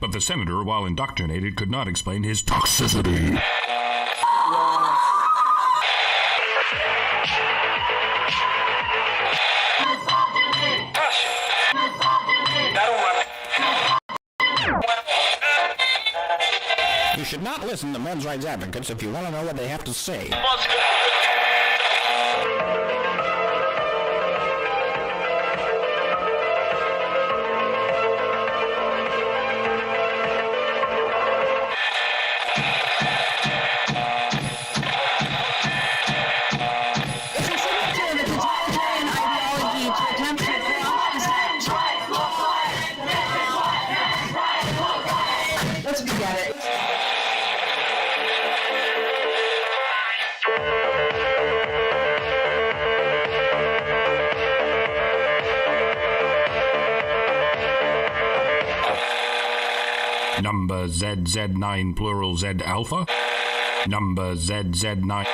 But the senator, while indoctrinated, could not explain his toxicity. You should not listen to men's rights advocates if you want to know what they have to say. Let's begin it. Number ZZ9 plural Z alpha. Number ZZ9.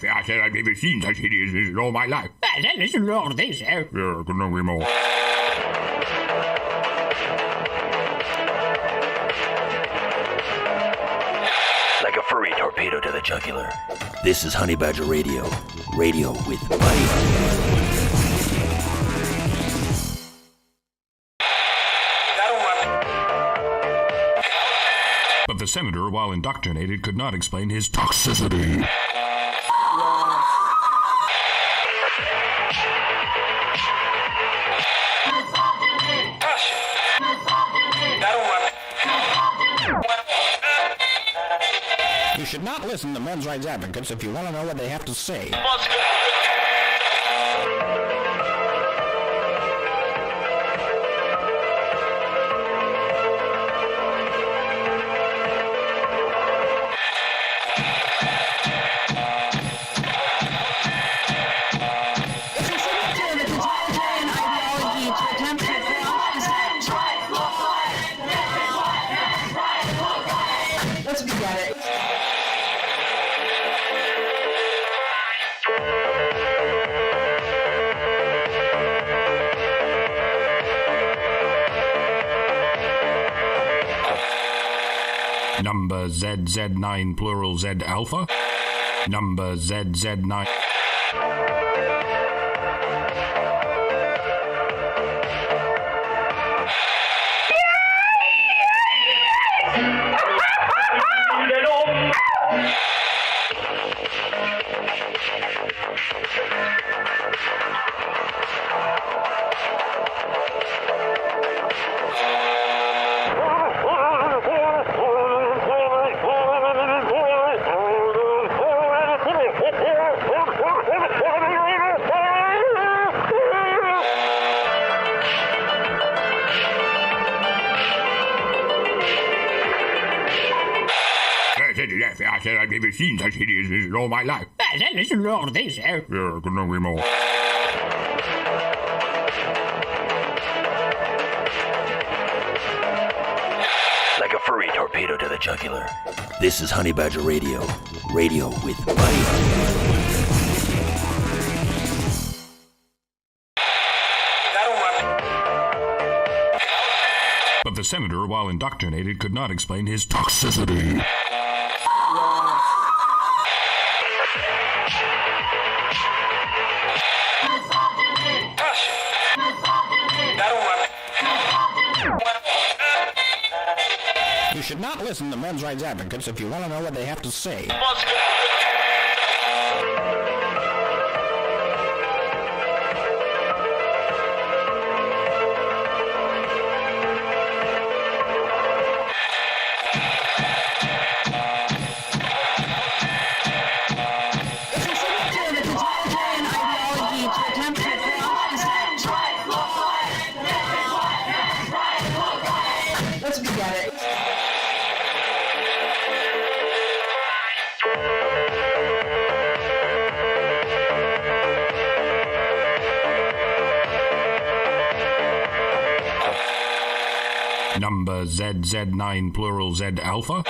I said I've never seen such hideousness in all my life. Listen to all this, Yeah, couldn't agree more. Like a furry torpedo to the jugular. This is Honey Badger Radio. Radio with bite. But the senator, while indoctrinated, could not explain his toxicity. You should not listen to men's rights advocates if you want to know what they have to say. Let's begin it. Number ZZ9 plural Z alpha. Number ZZ9. I said I've never seen such hideousness in all my life. Listen to all this, Yeah, couldn't agree more. Like a furry torpedo to the jugular. This is Honey Badger Radio. Radio with bite. But the senator, while indoctrinated, could not explain his toxicity. You should not listen to men's rights advocates if you want to know what they have to say. Number ZZ9 plural Z alpha.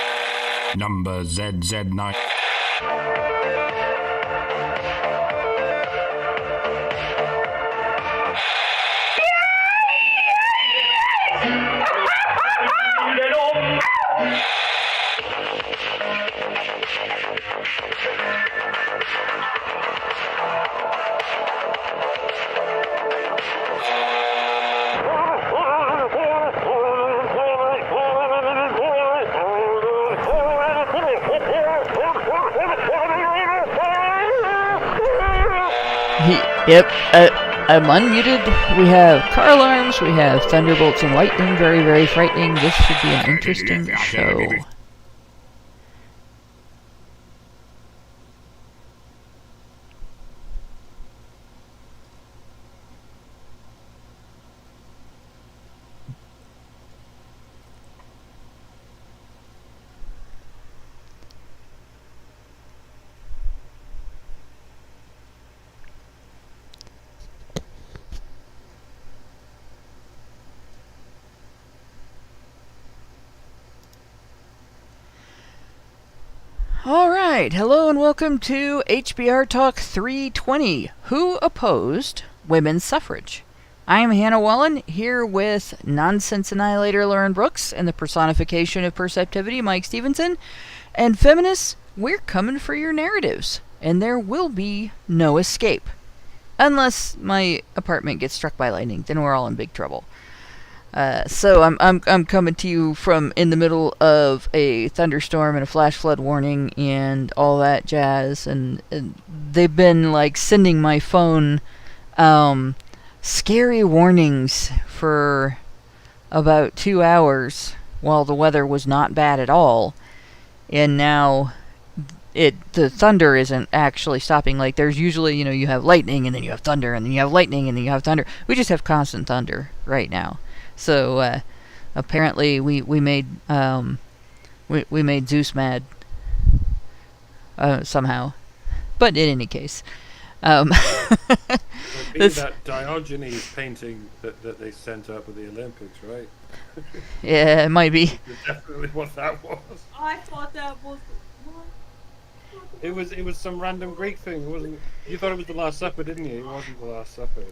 Number ZZ9. Yep, I'm unmuted. We have car alarms, we have thunderbolts and lightning, very, very frightening. This should be an interesting show. Alright, hello and welcome to HBR Talk 320. Who opposed women's suffrage? I am Hannah Wallen, here with Nonsense Annihilator Lauren Brooks and the personification of perceptivity, Mike Stevenson. And feminists, we're coming for your narratives, and there will be no escape. Unless my apartment gets struck by lightning, then we're all in big trouble. So I'm coming to you from in the middle of a thunderstorm and a flash flood warning and all that jazz, and they've been like sending my phone scary warnings for about 2 hours while the weather was not bad at all, and now the thunder isn't actually stopping. Like there's usually, you have lightning and then you have thunder and then you have lightning and then you have thunder. We just have constant thunder right now. So apparently we made we made Zeus mad somehow, but in any case, that Diogenes painting that they sent up at the Olympics, right? Yeah, it might be. That's definitely what that was. I thought that was. It was some random Greek thing. It wasn't. You thought it was the Last Supper, didn't you? It wasn't the Last Supper.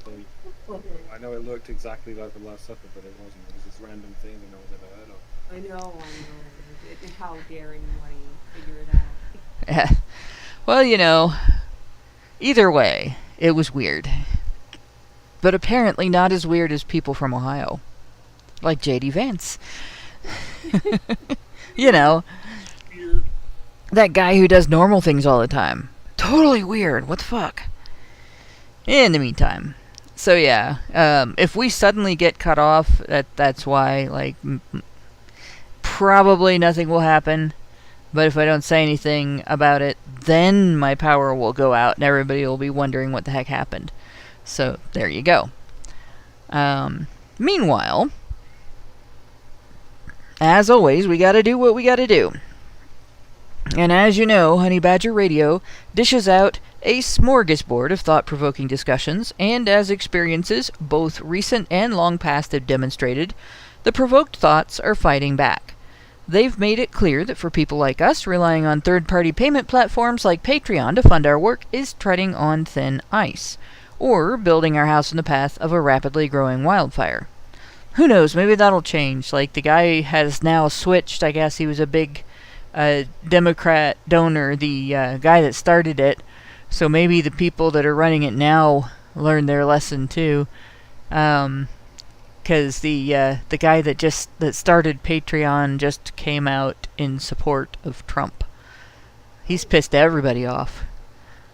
I know it looked exactly like the Last Supper, but it wasn't. It was this random thing that no one's ever heard of. I know. How dare anybody figure it out? Yeah. Well, either way, it was weird. But apparently not as weird as people from Ohio. Like J.D. Vance. That guy who does normal things all the time. Totally weird. What the fuck? In the meantime. So yeah, if we suddenly get cut off, that's why, probably nothing will happen. But if I don't say anything about it, then my power will go out and everybody will be wondering what the heck happened. So there you go. Meanwhile, as always, we gotta do what we gotta do. And as you know, Honey Badger Radio dishes out a smorgasbord of thought-provoking discussions, and as experiences, both recent and long past, have demonstrated, the provoked thoughts are fighting back. They've made it clear that for people like us, relying on third-party payment platforms like Patreon to fund our work is treading on thin ice, or building our house in the path of a rapidly growing wildfire. Who knows, maybe that'll change. Like, the guy has now switched. I guess he was a big Democrat donor, the guy that started it. So maybe the people that are running it now learned their lesson too. Because the guy that started Patreon just came out in support of Trump. He's pissed everybody off.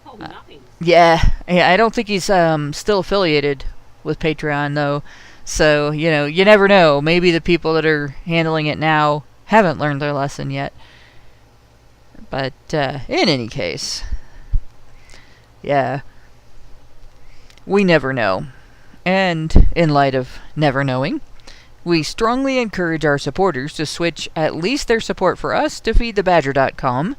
Oh, nice. Yeah, I don't think he's still affiliated with Patreon though. So you never know. Maybe the people that are handling it now haven't learned their lesson yet. But in any case, yeah, we never know. And in light of never knowing, we strongly encourage our supporters to switch at least their support for us to feedthebadger.com,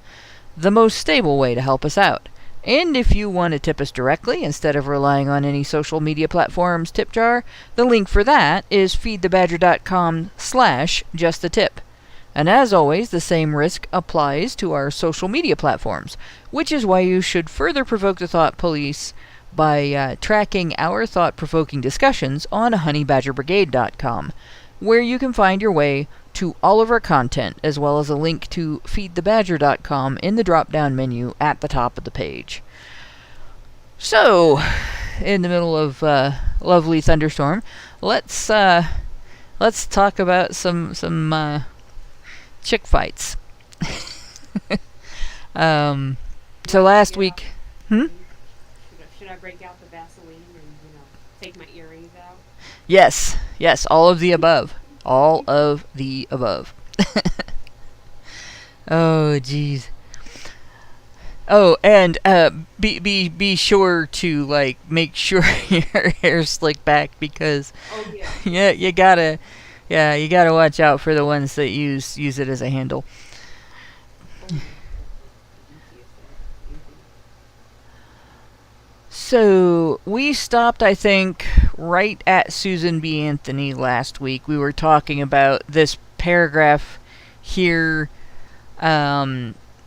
the most stable way to help us out. And if you want to tip us directly instead of relying on any social media platforms tip jar, the link for that is feedthebadger.com/justtip. And as always, the same risk applies to our social media platforms, which is why you should further provoke the thought police by tracking our thought-provoking discussions on honeybadgerbrigade.com, where you can find your way to all of our content, as well as a link to feedthebadger.com in the drop-down menu at the top of the page. So, in the middle of lovely thunderstorm, let's talk about some chick fights. So last week, Should I break out the Vaseline and take my earrings out? Yes, all of the above. All of the above. Oh, jeez. Oh, and be sure to make sure your hair's slicked back, because you gotta watch out for the ones that use it as a handle. So, we stopped, I think, right at Susan B. Anthony last week. We were talking about this paragraph here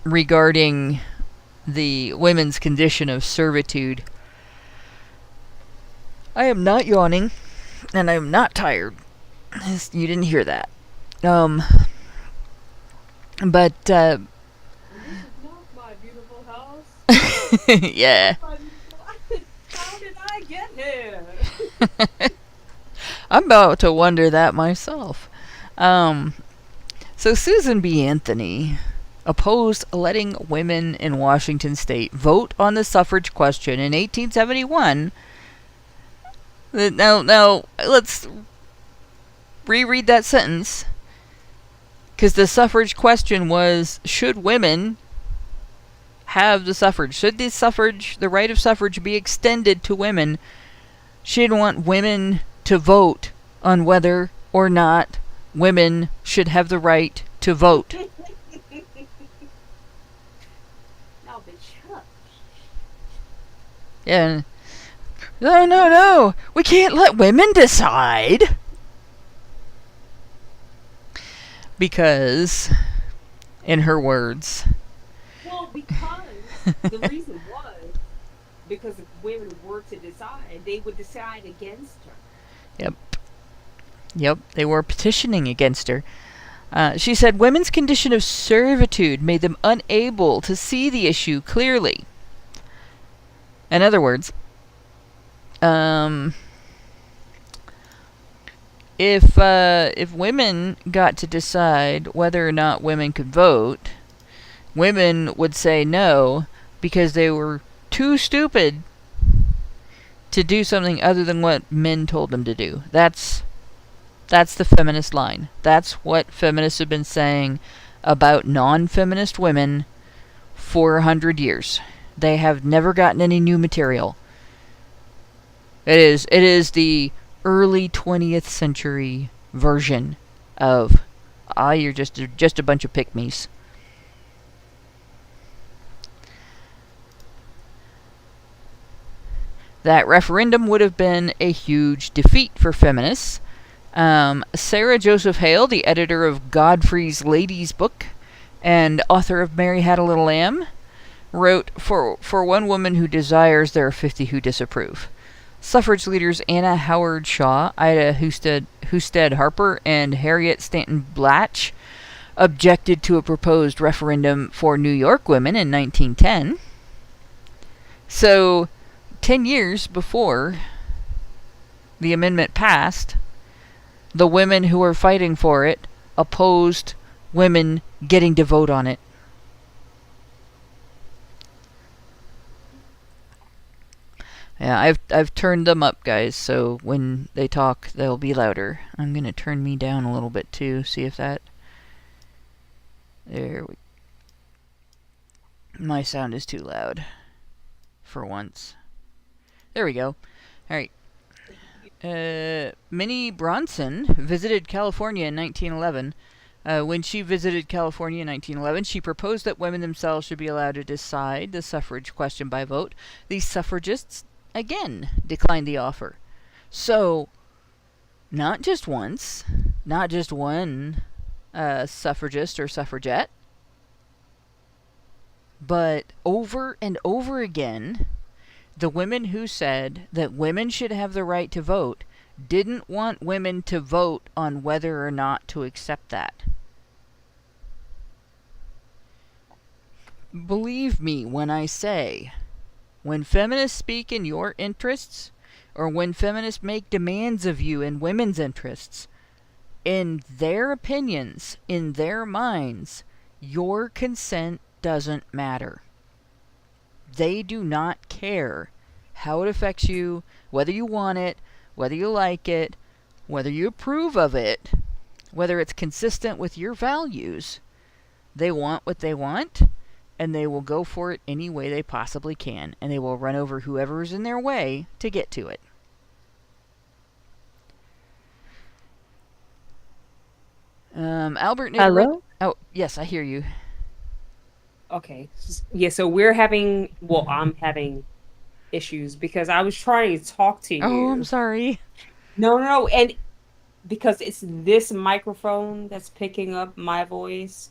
regarding the women's condition of servitude. I am not yawning, and I am not tired. You didn't hear that. But, This is not my beautiful house. yeah. How did I get here? I'm about to wonder that myself. So Susan B. Anthony opposed letting women in Washington state vote on the suffrage question in 1871. Now, let's reread that sentence. Because the suffrage question was, should women have the suffrage? Should the right of suffrage be extended to women? She didn't want women to vote on whether or not women should have the right to vote. Now, bitch, shut up. Yeah. No. We can't let women decide. Because, in her words... Well, because the reason was because if women were to decide, they would decide against her. Yep, they were petitioning against her. She said women's condition of servitude made them unable to see the issue clearly. In other words, if women got to decide whether or not women could vote, women would say no because they were too stupid to do something other than what men told them to do. That's the feminist line. That's what feminists have been saying about non-feminist women for 100 years. They have never gotten any new material. It is the early 20th century version of you're just a bunch of pick-me's. That referendum would have been a huge defeat for feminists. Sarah Joseph Hale, the editor of Godfrey's Ladies Book and author of Mary Had a Little Lamb, wrote, for one woman who desires, there are 50 who disapprove. Suffrage leaders Anna Howard Shaw, Ida Husted Harper, and Harriet Stanton Blatch objected to a proposed referendum for New York women in 1910. So, 10 years before the amendment passed, the women who were fighting for it opposed women getting to vote on it. Yeah, I've turned them up, guys, so when they talk, they'll be louder. I'm gonna turn me down a little bit too, see if that... There we... My sound is too loud. For once. There we go. Alright. Minnie Bronson visited California in 1911. When she visited California in 1911, she proposed that women themselves should be allowed to decide the suffrage question by vote. The suffragists, again, declined the offer. So, not just once, not just one suffragist or suffragette, but over and over again, the women who said that women should have the right to vote didn't want women to vote on whether or not to accept that. Believe me when I say, when feminists speak in your interests, or when feminists make demands of you in women's interests, in their opinions, in their minds, your consent doesn't matter. They do not care how it affects you, whether you want it, whether you like it, whether you approve of it, whether it's consistent with your values. They want what they want, and they will go for it any way they possibly can, and they will run over whoever is in their way to get to it. Albert... Hello? Oh, yes, I hear you. Okay. Yeah, so we're having... Well, I'm having issues because I was trying to talk to you. Oh, I'm sorry. No. And because it's this microphone that's picking up my voice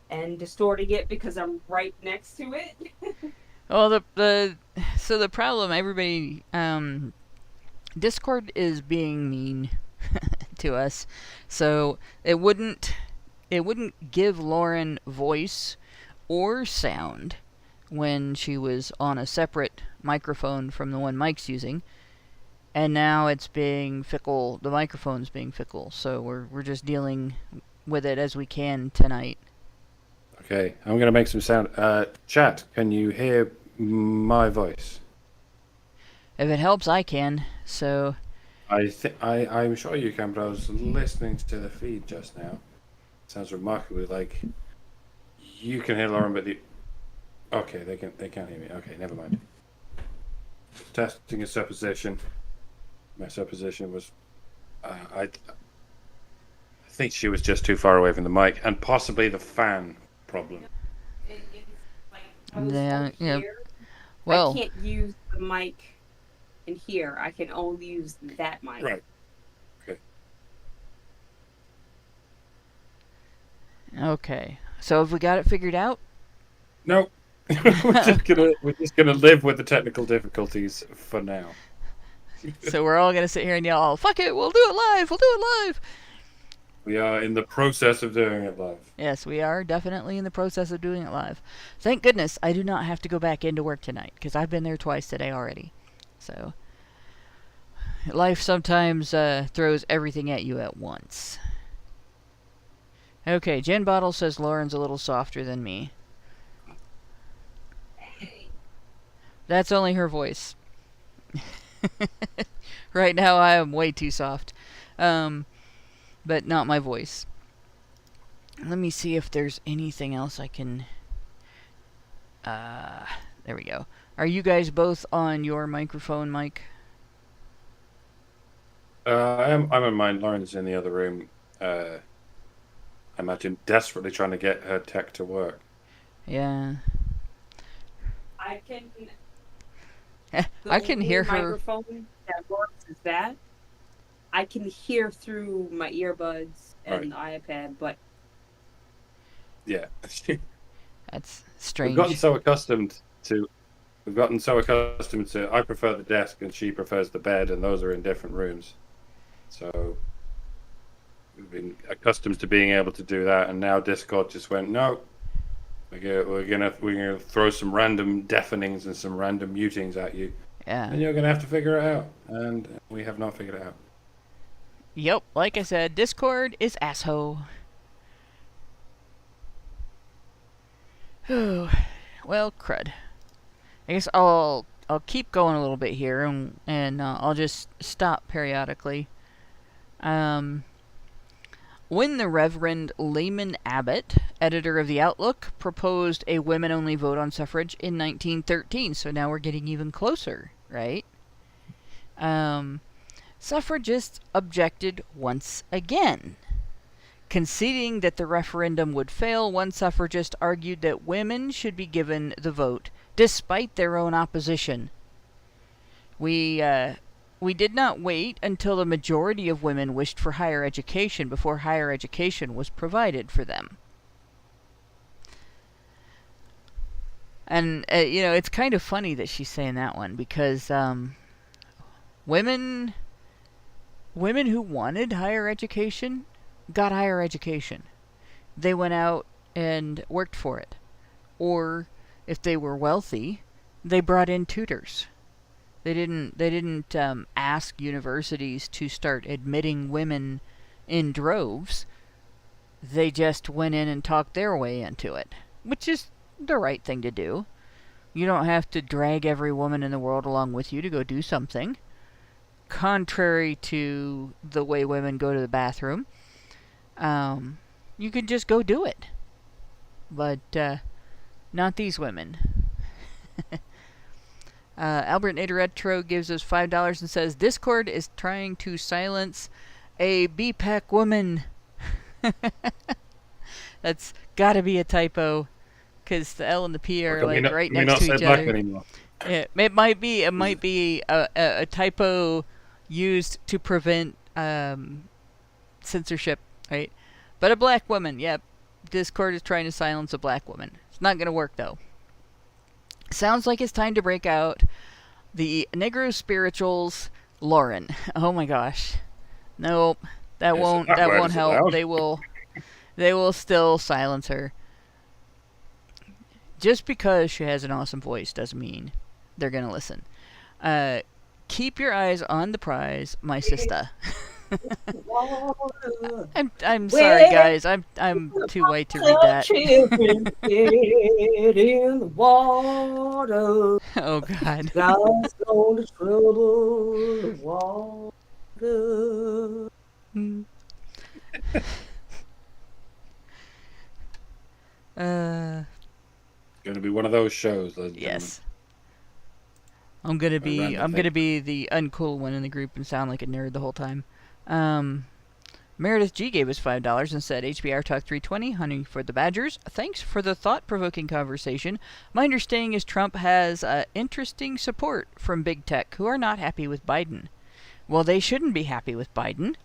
and distorting it because I'm right next to it. Well, so the problem, everybody... Discord is being mean to us. So it wouldn't give Lauren voice or sound when she was on a separate microphone from the one Mike's using, and now it's being fickle. The microphone's being fickle, so we're just dealing with it as we can tonight. Okay, I'm gonna make some sound. Chat, can you hear my voice? If it helps, I can. So I'm sure you can, but I was listening to the feed just now. It sounds remarkably like you can hear Lauren, but okay, they can't hear me. Okay, never mind. Testing a supposition. My supposition was, I think she was just too far away from the mic, and possibly the fan problem. Yeah. Well, I can't use the mic in here. I can only use that mic. Right. Okay. Okay. So have we got it figured out? No. we're just gonna live with the technical difficulties for now. So we're all gonna sit here and yell, "Fuck it, we'll do it live! We'll do it live!" We are in the process of doing it live. Yes, we are definitely in the process of doing it live. Thank goodness I do not have to go back into work tonight, because I've been there twice today already. So, life sometimes throws everything at you at once. Okay, Jen Bottle says Lauren's a little softer than me. That's only her voice. Right now I am way too soft. But not my voice. Let me see if there's anything else I can... there we go. Are you guys both on your microphone, Mike? I'm on mine. Lauren's in the other room. I imagine desperately trying to get her tech to work. Yeah. I can... I can hear her. Microphone that works is that. I can hear through my earbuds and the iPad, but... Yeah. That's strange. We've gotten so accustomed to... I prefer the desk and she prefers the bed, and those are in different rooms. So we've been accustomed to being able to do that, and now Discord just went, no. We're gonna throw some random deafenings and some random mutings at you. Yeah. And you're gonna have to figure it out. And we have not figured it out. Yep, like I said, Discord is asshole. Well, crud. I guess I'll keep going a little bit here, and I'll just stop periodically. When the Reverend Lyman Abbott, editor of The Outlook, proposed a women-only vote on suffrage in 1913, so now we're getting even closer, right? Suffragists objected once again, Conceding that the referendum would fail, one suffragist argued that women should be given the vote, despite their own opposition. We did not wait until the majority of women wished for higher education before higher education was provided for them. And, it's kind of funny that she's saying that one, because women who wanted higher education got higher education. They went out and worked for it. Or, if they were wealthy, they brought in tutors. They didn't ask universities to start admitting women in droves. They just went in and talked their way into it, which is the right thing to do. You don't have to drag every woman in the world along with you to go do something. Contrary to the way women go to the bathroom, you can just go do it. But not these women. Albert Nader Retro gives us $5 and says, Discord is trying to silence a BPAC woman. That's gotta be a typo, because the L and the P are right next to each other. Anymore. It might be a typo used to prevent censorship, right? But a black woman, yep. Discord is trying to silence a black woman. It's not gonna work though. Sounds like it's time to break out the Negro Spirituals, Lauren. Oh my gosh. Nope. That won't help. They will still silence her. Just because she has an awesome voice doesn't mean they're going to listen. Keep your eyes on the prize, my sister. I'm sorry, guys. I'm too white to read that. In the water. Oh God. God's gonna trouble the water. Going to be one of those shows. Yes. I'm gonna be the uncool one in the group and sound like a nerd the whole time. Meredith G gave us $5 and said, HBR Talk 320, honey for the Badgers. Thanks for the thought-provoking conversation. My understanding is Trump has interesting support from big tech who are not happy with Biden. Well, they shouldn't be happy with Biden.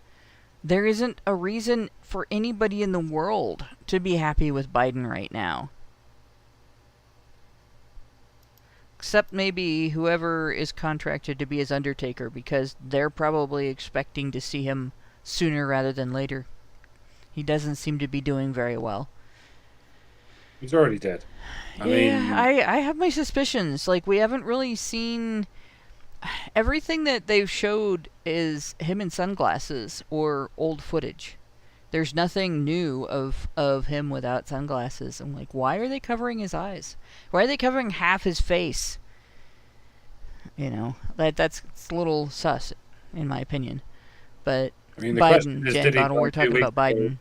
There isn't a reason for anybody in the world to be happy with Biden right now. Except maybe whoever is contracted to be his undertaker, because they're probably expecting to see him sooner rather than later. He doesn't seem to be doing very well. He's already dead. I have my suspicions. Like, we haven't really seen... Everything that they've showed is him in sunglasses or old footage. There's nothing new of him without sunglasses. I'm like, why are they covering his eyes? Why are they covering half his face? That's a little sus, in my opinion. But Biden, Jen Bottle, we're talking about Biden.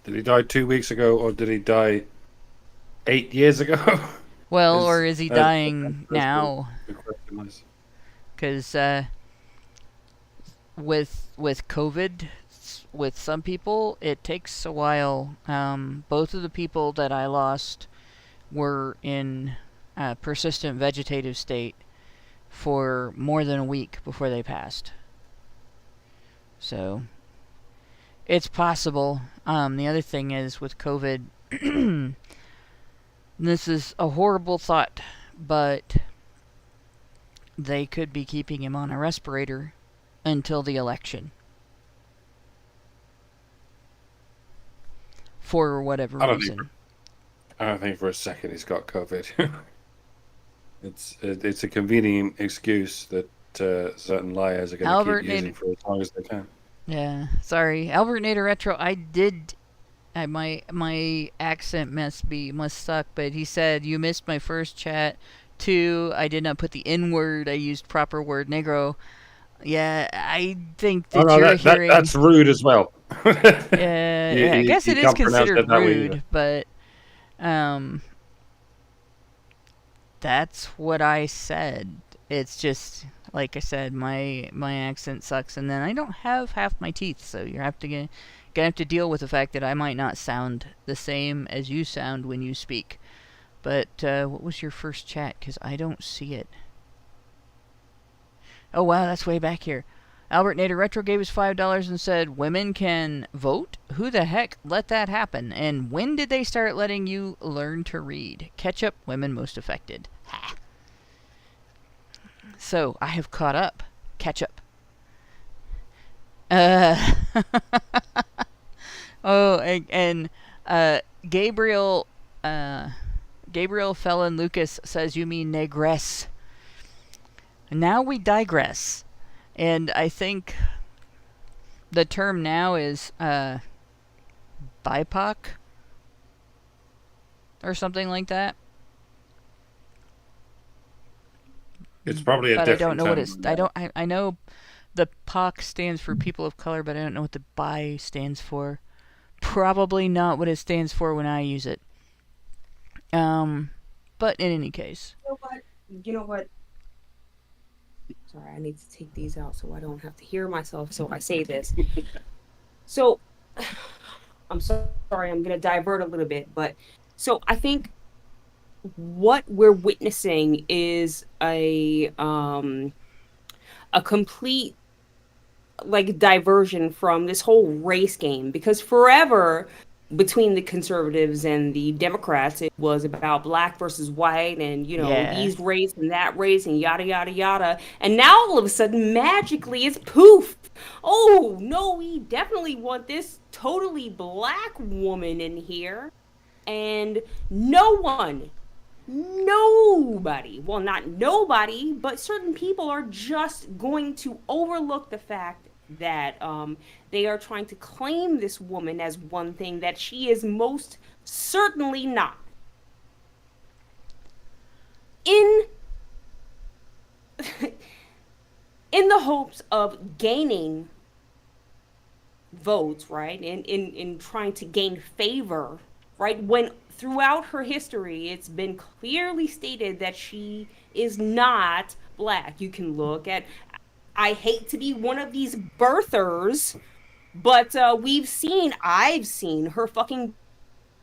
Did he die 2 weeks ago, or did he die 8 years ago? Well, or is he dying now? Because with COVID, with some people, it takes a while. Both of the people that I lost were in a persistent vegetative state for more than a week before they passed. So, it's possible. The other thing is, with COVID, this is a horrible thought, but they could be keeping him on a respirator until the election. For whatever reason. I don't think for a second he's got COVID. It's a convenient excuse that certain liars are going to keep using for as long as they can. Yeah, sorry. Albert Nader Retro, my accent must suck, but he said, you missed my first chat. 2, I did not put the N-word, I used proper word, negro. Yeah, I think that hearing... That's rude as well. Yeah, I guess it is considered rude, but that's what I said. It's just, Like I said, my accent sucks, and then I don't have half my teeth, so you're gonna have to deal with the fact that I might not sound the same as you sound when you speak. But what was your first chat? Because I don't see it. Oh wow, that's way back here. Albert Nader Retro gave us $5 and said, "Women can vote? Who the heck let that happen? And when did they start letting you learn to read? Ketchup, women most affected." Ha. So, I have caught up. Ketchup. Oh, and Gabriel Felon Lucas says you mean negress. Now we digress. And I think the term now is BIPOC or something like that. It's probably a but different I don't know term what it's. than I that. don't. I know the POC stands for people of color, but I don't know what the BI stands for. Probably not what it stands for when I use it. But in any case. You know what? Sorry, I need to take these out so I don't have to hear myself. So I say this. So, I'm sorry, I'm going to divert a little bit, but so I think what we're witnessing is a complete diversion from this whole race game, because forever between the conservatives and the Democrats, it was about black versus white and, these race and that race and yada, yada, yada. And now all of a sudden, magically, it's poof. Oh, no, we definitely want this totally black woman in here. And nobody, well, not nobody, but certain people are just going to overlook the fact that they are trying to claim this woman as one thing that she is most certainly not. In the hopes of gaining votes, right? In trying to gain favor, right? When throughout her history, it's been clearly stated that she is not black. You can look at, I hate to be one of these birthers, but I've seen her fucking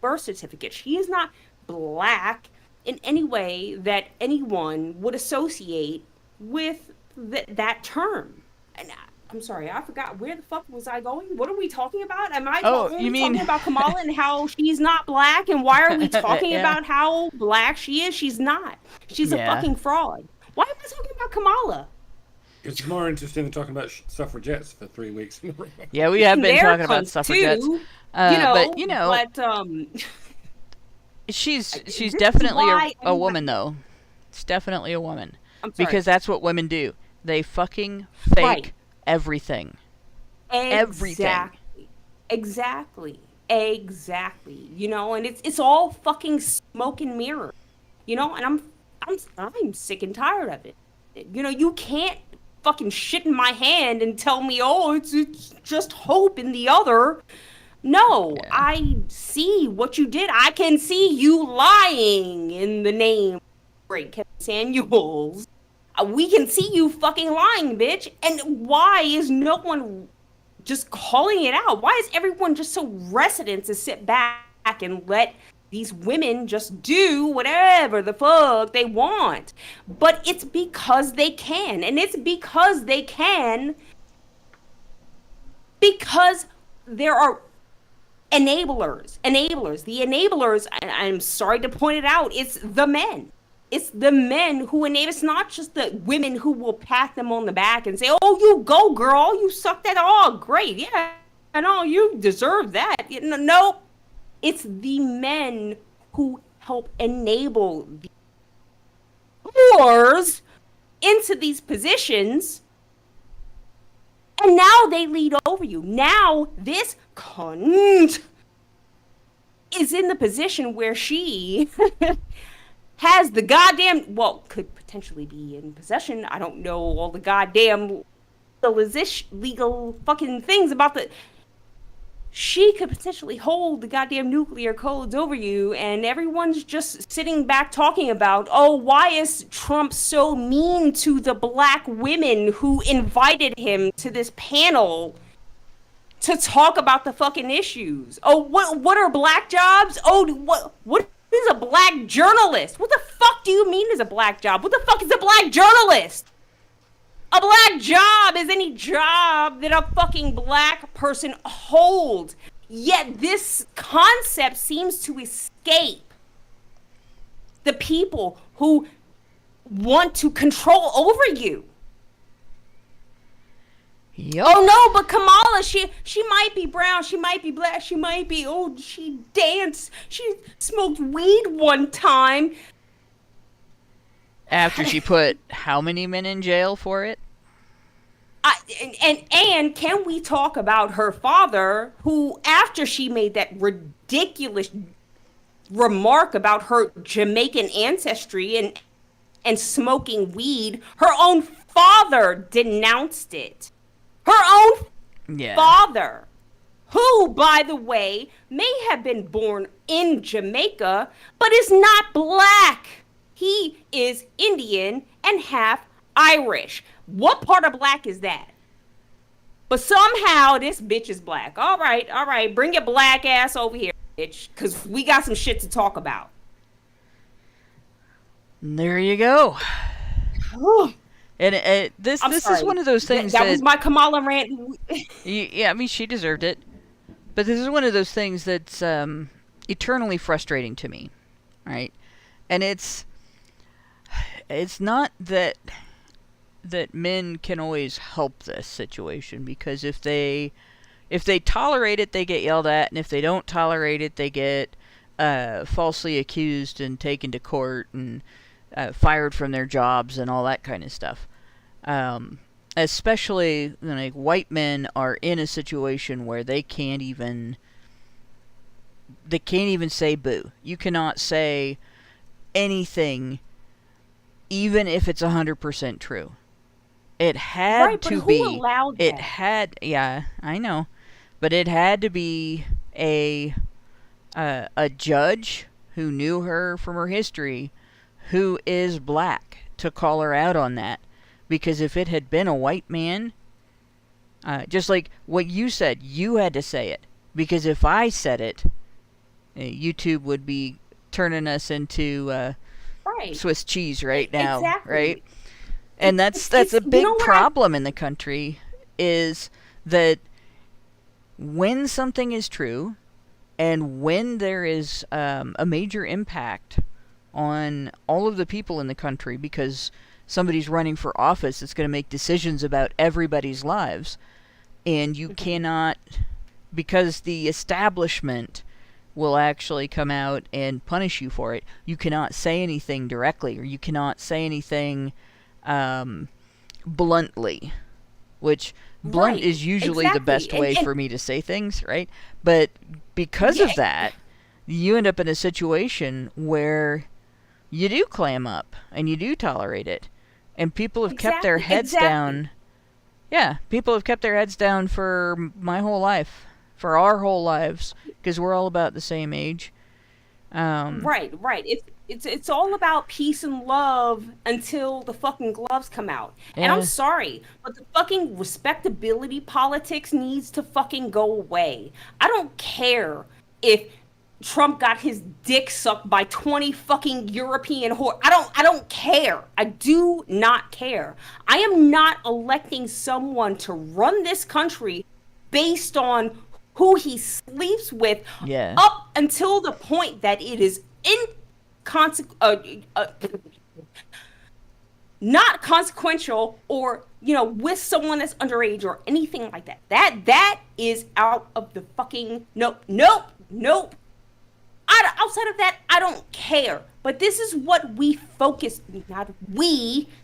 birth certificate. She is not black in any way that anyone would associate with that term. And I'm sorry, I forgot, where the fuck was I going? What are we talking about? Am I talking about Kamala and how she's not black? And why are we talking about how black she is? She's not. She's a fucking fraud. Why am I talking about Kamala? It's more interesting than talking about suffragettes for 3 weeks. Yeah, we have been talking about suffragettes. Too, but she's definitely a woman, though. It's definitely a woman. Because that's what women do. They fucking fake everything. Everything. Exactly. And it's all fucking smoke and mirror. And I'm sick and tired of it. You can't fucking shit in my hand and tell me, oh, it's just hope in the other. No, I see what you did. I can see you lying in the name of Great Kevin Samuels. We can see you fucking lying, bitch. And why is no one just calling it out? Why is everyone just so reticent to sit back and let these women just do whatever the fuck they want? But it's because they can. And it's because they can because there are enablers. The enablers, and I'm sorry to point it out, it's the men. It's the men who enable. It's not just the women who will pat them on the back and say, oh, you go, girl. You sucked that. Oh, great. Yeah. And oh, you deserve that. No. It's the men who help enable the whores into these positions. And now they lead over you. Now this cunt is in the position where she has the goddamn, could potentially be in possession. I don't know all the goddamn legal fucking things about the. she could potentially hold the goddamn nuclear codes over you, and everyone's just sitting back talking about, oh, why is Trump so mean to the black women who invited him to this panel to talk about the fucking issues? Oh, what are black jobs? Oh, what is a black journalist? What the fuck do you mean is a black job? What the fuck is a black journalist? A black job is any job that a fucking black person holds. Yet this concept seems to escape the people who want to control over you. Yep. Oh no, but Kamala, she might be brown, she might be black, she might be, oh, she danced, she smoked weed one time. After she put how many men in jail for it? And can we talk about her father, who, after she made that ridiculous remark about her Jamaican ancestry and smoking weed, her own father denounced it. Her own father, who, by the way, may have been born in Jamaica, but is not black. He is Indian and half Irish. What part of black is that? But somehow this bitch is black. All right. Bring your black ass over here, bitch, because we got some shit to talk about. There you go. And this is one of those things that was my Kamala rant. Yeah, I mean, she deserved it. But this is one of those things that's eternally frustrating to me, right? And it's not that men can always help this situation, because if they tolerate it, they get yelled at, and if they don't tolerate it, they get falsely accused and taken to court and fired from their jobs and all that kind of stuff. Especially like white men are in a situation where they can't even say boo. You cannot say anything, even if it's 100% true. It had to be. Who allowed that? It had, yeah, I know, but it had to be a judge who knew her from her history, who is black, to call her out on that. Because if it had been a white man, just like what you said, you had to say it. Because if I said it, YouTube would be turning us into Swiss cheese right now, exactly. Right? And that's a big problem in the country, is that when something is true, and when there is a major impact on all of the people in the country, because somebody's running for office that's going to make decisions about everybody's lives, and you cannot, because the establishment will actually come out and punish you for it, you cannot say anything directly, or you cannot say anything bluntly, which blunt is usually the best way for me to say things, right? But because of that, you end up in a situation where you do clam up and you do tolerate it, and people have kept their heads down. Yeah, people have kept their heads down for my whole life, for our whole lives, because we're all about the same age. Right. It's all about peace and love until the fucking gloves come out. Yeah. And I'm sorry, but the fucking respectability politics needs to fucking go away. I don't care if Trump got his dick sucked by 20 fucking European whore. I don't care. I do not care. I am not electing someone to run this country based on who he sleeps with, up until the point that it is not consequential, or with someone that's underage or anything like that. That is out of the fucking nope. Outside of that, I don't care. But this is what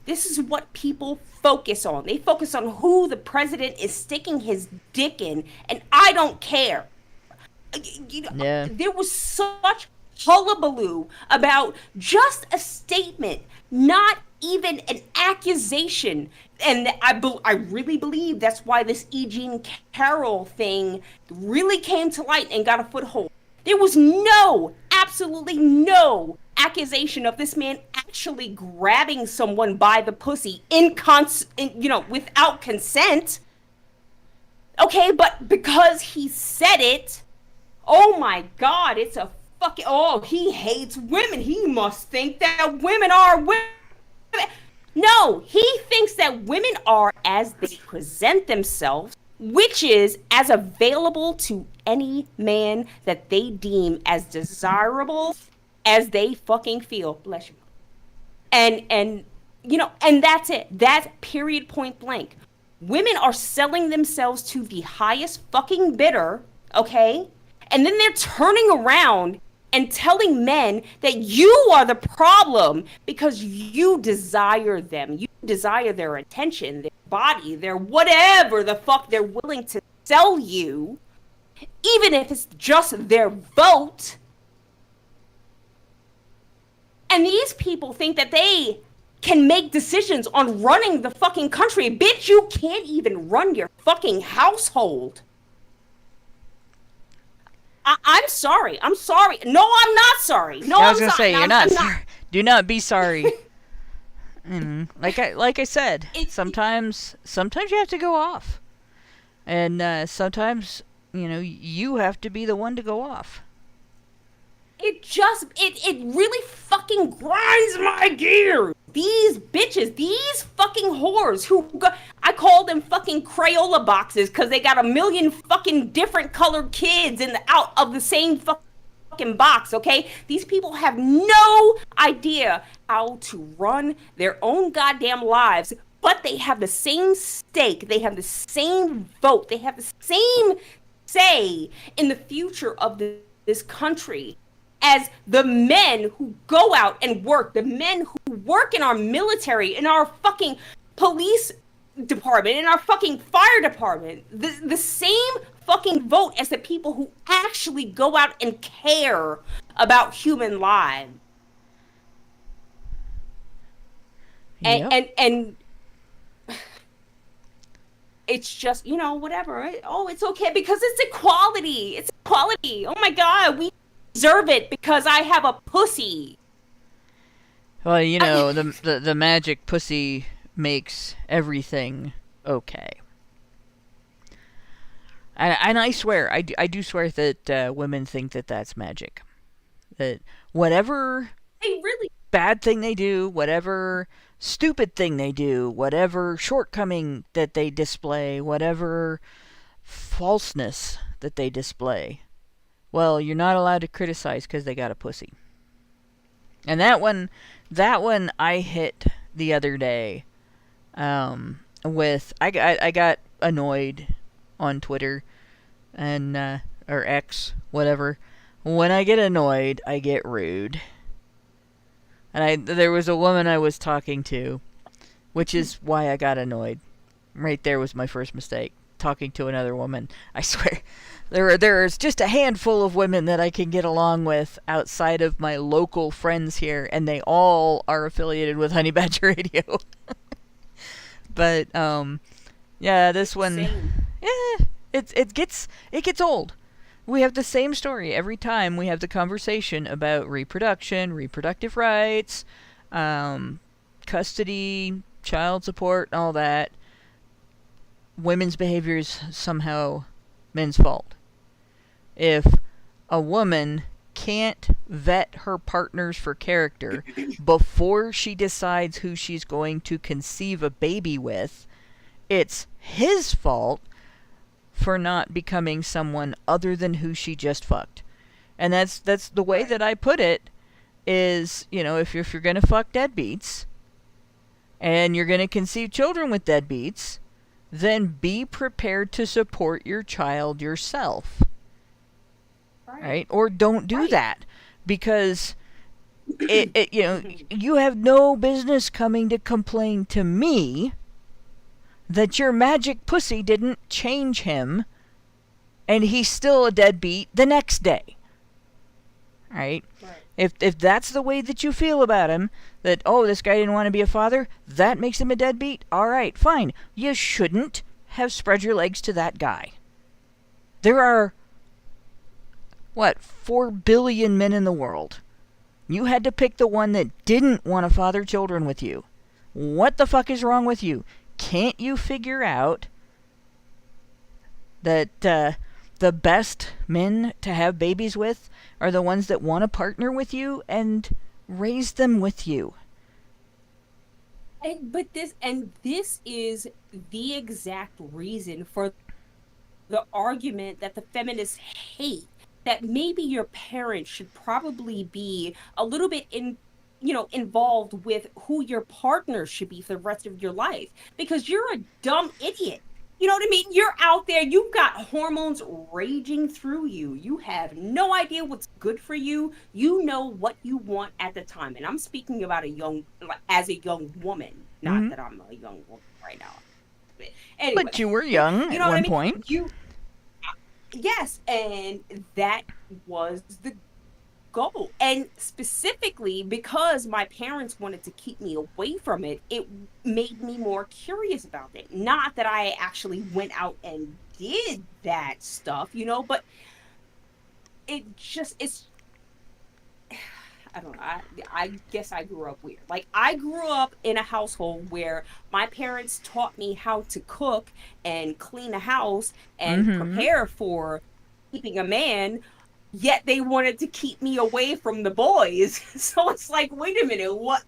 this is what people focus on. They focus on who the president is sticking his dick in, and I don't care. There was such hullabaloo about just a statement, not even an accusation. And I really believe that's why this E. Jean Carroll thing really came to light and got a foothold. There was absolutely no accusation of this man actually grabbing someone by the pussy without consent. Okay, but because he said it, oh my God, it's a fucking, he hates women. He must think that women are women. No, he thinks that women are as they present themselves, which is as available to any man that they deem as desirable as they fucking feel. Bless you. And that's it. That's period, point blank. Women are selling themselves to the highest fucking bidder, okay? And then they're turning around and telling men that you are the problem because you desire them. You desire their attention, their body, their whatever the fuck they're willing to sell you, even if it's just their vote. And these people think that they can make decisions on running the fucking country. Bitch, you can't even run your fucking household. I'm sorry. I'm sorry. No, I'm not sorry. No, I was gonna say, you're not I'm sorry. Do not be sorry. Like I said, sometimes you have to go off. And sometimes, you have to be the one to go off. It really fucking grinds my gears. These bitches, these fucking whores I call them fucking Crayola boxes because they got a million fucking different colored kids out of the same fucking box, okay? These people have no idea how to run their own goddamn lives, but they have the same stake, they have the same vote, they have the same say in the future of this country as the men who go out and work, the men who work in our military, in our fucking police department, in our fucking fire department. The same fucking vote as the people who actually go out and care about human lives. Yep. And it's just, whatever. It's okay because it's equality. It's equality. Oh my God, we deserve it because I have a pussy. Well, the magic pussy makes everything okay. And I swear, I do swear that women think that that's magic. That whatever bad thing they do, whatever stupid thing they do, whatever shortcoming that they display, whatever falseness that they display, well, you're not allowed to criticize because they got a pussy. And that one I hit the other day. I got annoyed on Twitter and or X, whatever. When I get annoyed, I get rude. And there was a woman I was talking to, which is why I got annoyed. Right there was my first mistake, talking to another woman. I swear. There's just a handful of women that I can get along with outside of my local friends here, and they all are affiliated with Honey Badger Radio. But this one, it gets old. We have the same story every time we have the conversation about reproduction, reproductive rights, custody, child support, and all that. Women's behavior is somehow men's fault. If a woman can't vet her partners for character before she decides who she's going to conceive a baby with, it's his fault for not becoming someone other than who she just fucked. And that's the way that I put it is, if you're going to fuck deadbeats and you're going to conceive children with deadbeats, then be prepared to support your child yourself. Right? Or don't do that, because you have no business coming to complain to me that your magic pussy didn't change him and he's still a deadbeat the next day. Right? If that's the way that you feel about him, that, oh, this guy didn't want to be a father, that makes him a deadbeat, all right, fine. You shouldn't have spread your legs to that guy. There are, 4 billion men in the world. You had to pick the one that didn't want to father children with you. What the fuck is wrong with you? Can't you figure out that the best men to have babies with are the ones that want to partner with you and raise them with you? This is the exact reason for the argument that the feminists hate, that maybe your parents should probably be a little bit involved with who your partner should be for the rest of your life, because you're a dumb idiot. You know what I mean? You're out there, you've got hormones raging through you. You have no idea what's good for you. You know what you want at the time. And I'm speaking about as a young woman. Not that I'm a young woman right now. But anyway, But you were young at one point. Yes, and that was the goal. And specifically because my parents wanted to keep me away from it, it made me more curious about it. Not that I actually went out and did that stuff, but it's I don't know. I guess I grew up weird. Like, I grew up in a household where my parents taught me how to cook and clean a house and prepare for keeping a man, yet they wanted to keep me away from the boys. So it's like, wait a minute, what?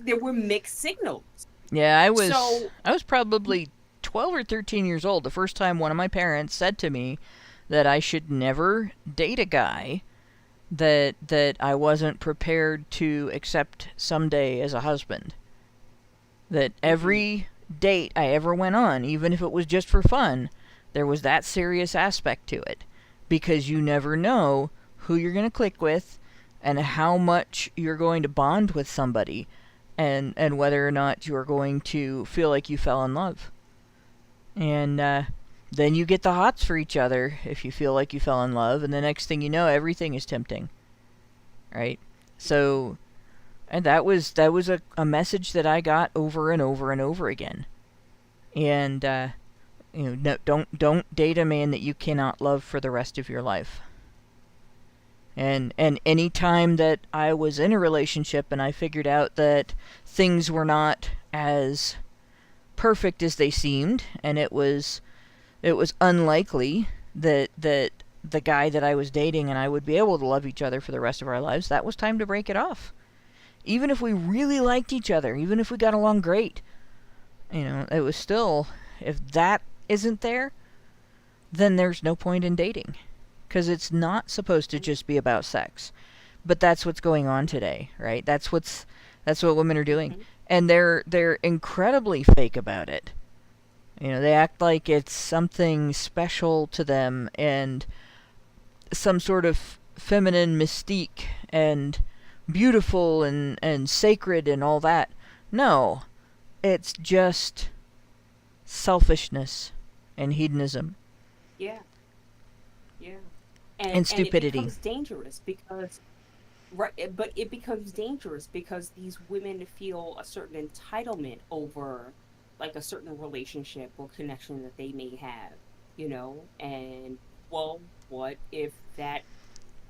There were mixed signals. Yeah, I was probably 12 or 13 years old the first time one of my parents said to me that I should never date a guy that I wasn't prepared to accept someday as a husband. That every date I ever went on, even if it was just for fun, there was that serious aspect to it. Because you never know who you're going to click with and how much you're going to bond with somebody, and whether or not you're going to feel like you fell in love. And then you get the hots for each other if you feel like you fell in love, and the next thing you know, everything is tempting. Right? So, and that was a message that I got over and over and over again. And no, don't date a man that you cannot love for the rest of your life. And any time that I was in a relationship and I figured out that things were not as perfect as they seemed, and it was unlikely that the guy that I was dating and I would be able to love each other for the rest of our lives, that was time to break it off. Even if we really liked each other, even if we got along great, it was still, if that isn't there, then there's no point in dating. Because it's not supposed to just be about sex. But that's what's going on today, right? That's what women are doing. And they're incredibly fake about it. They act like it's something special to them and some sort of feminine mystique and beautiful and sacred and all that. No, it's just selfishness and hedonism. Yeah. And stupidity. And it becomes dangerous because, but it becomes dangerous because these women feel a certain entitlement over, like, a certain relationship or connection that they may have, and, well, what if that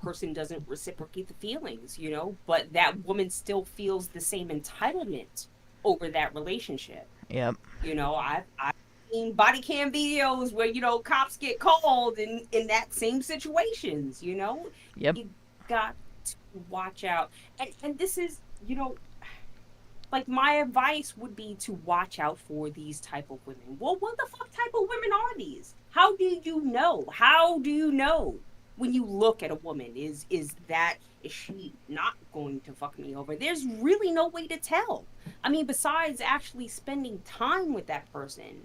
person doesn't reciprocate the feelings, but that woman still feels the same entitlement over that relationship. Yep. I've seen body cam videos where, cops get called in that same situations, Yep. You got to watch out. And this is, like, my advice would be to watch out for these type of women. Well, what the fuck type of women are these? How do you know? How do you know when you look at a woman? Is she not going to fuck me over? There's really no way to tell. I mean, besides actually spending time with that person.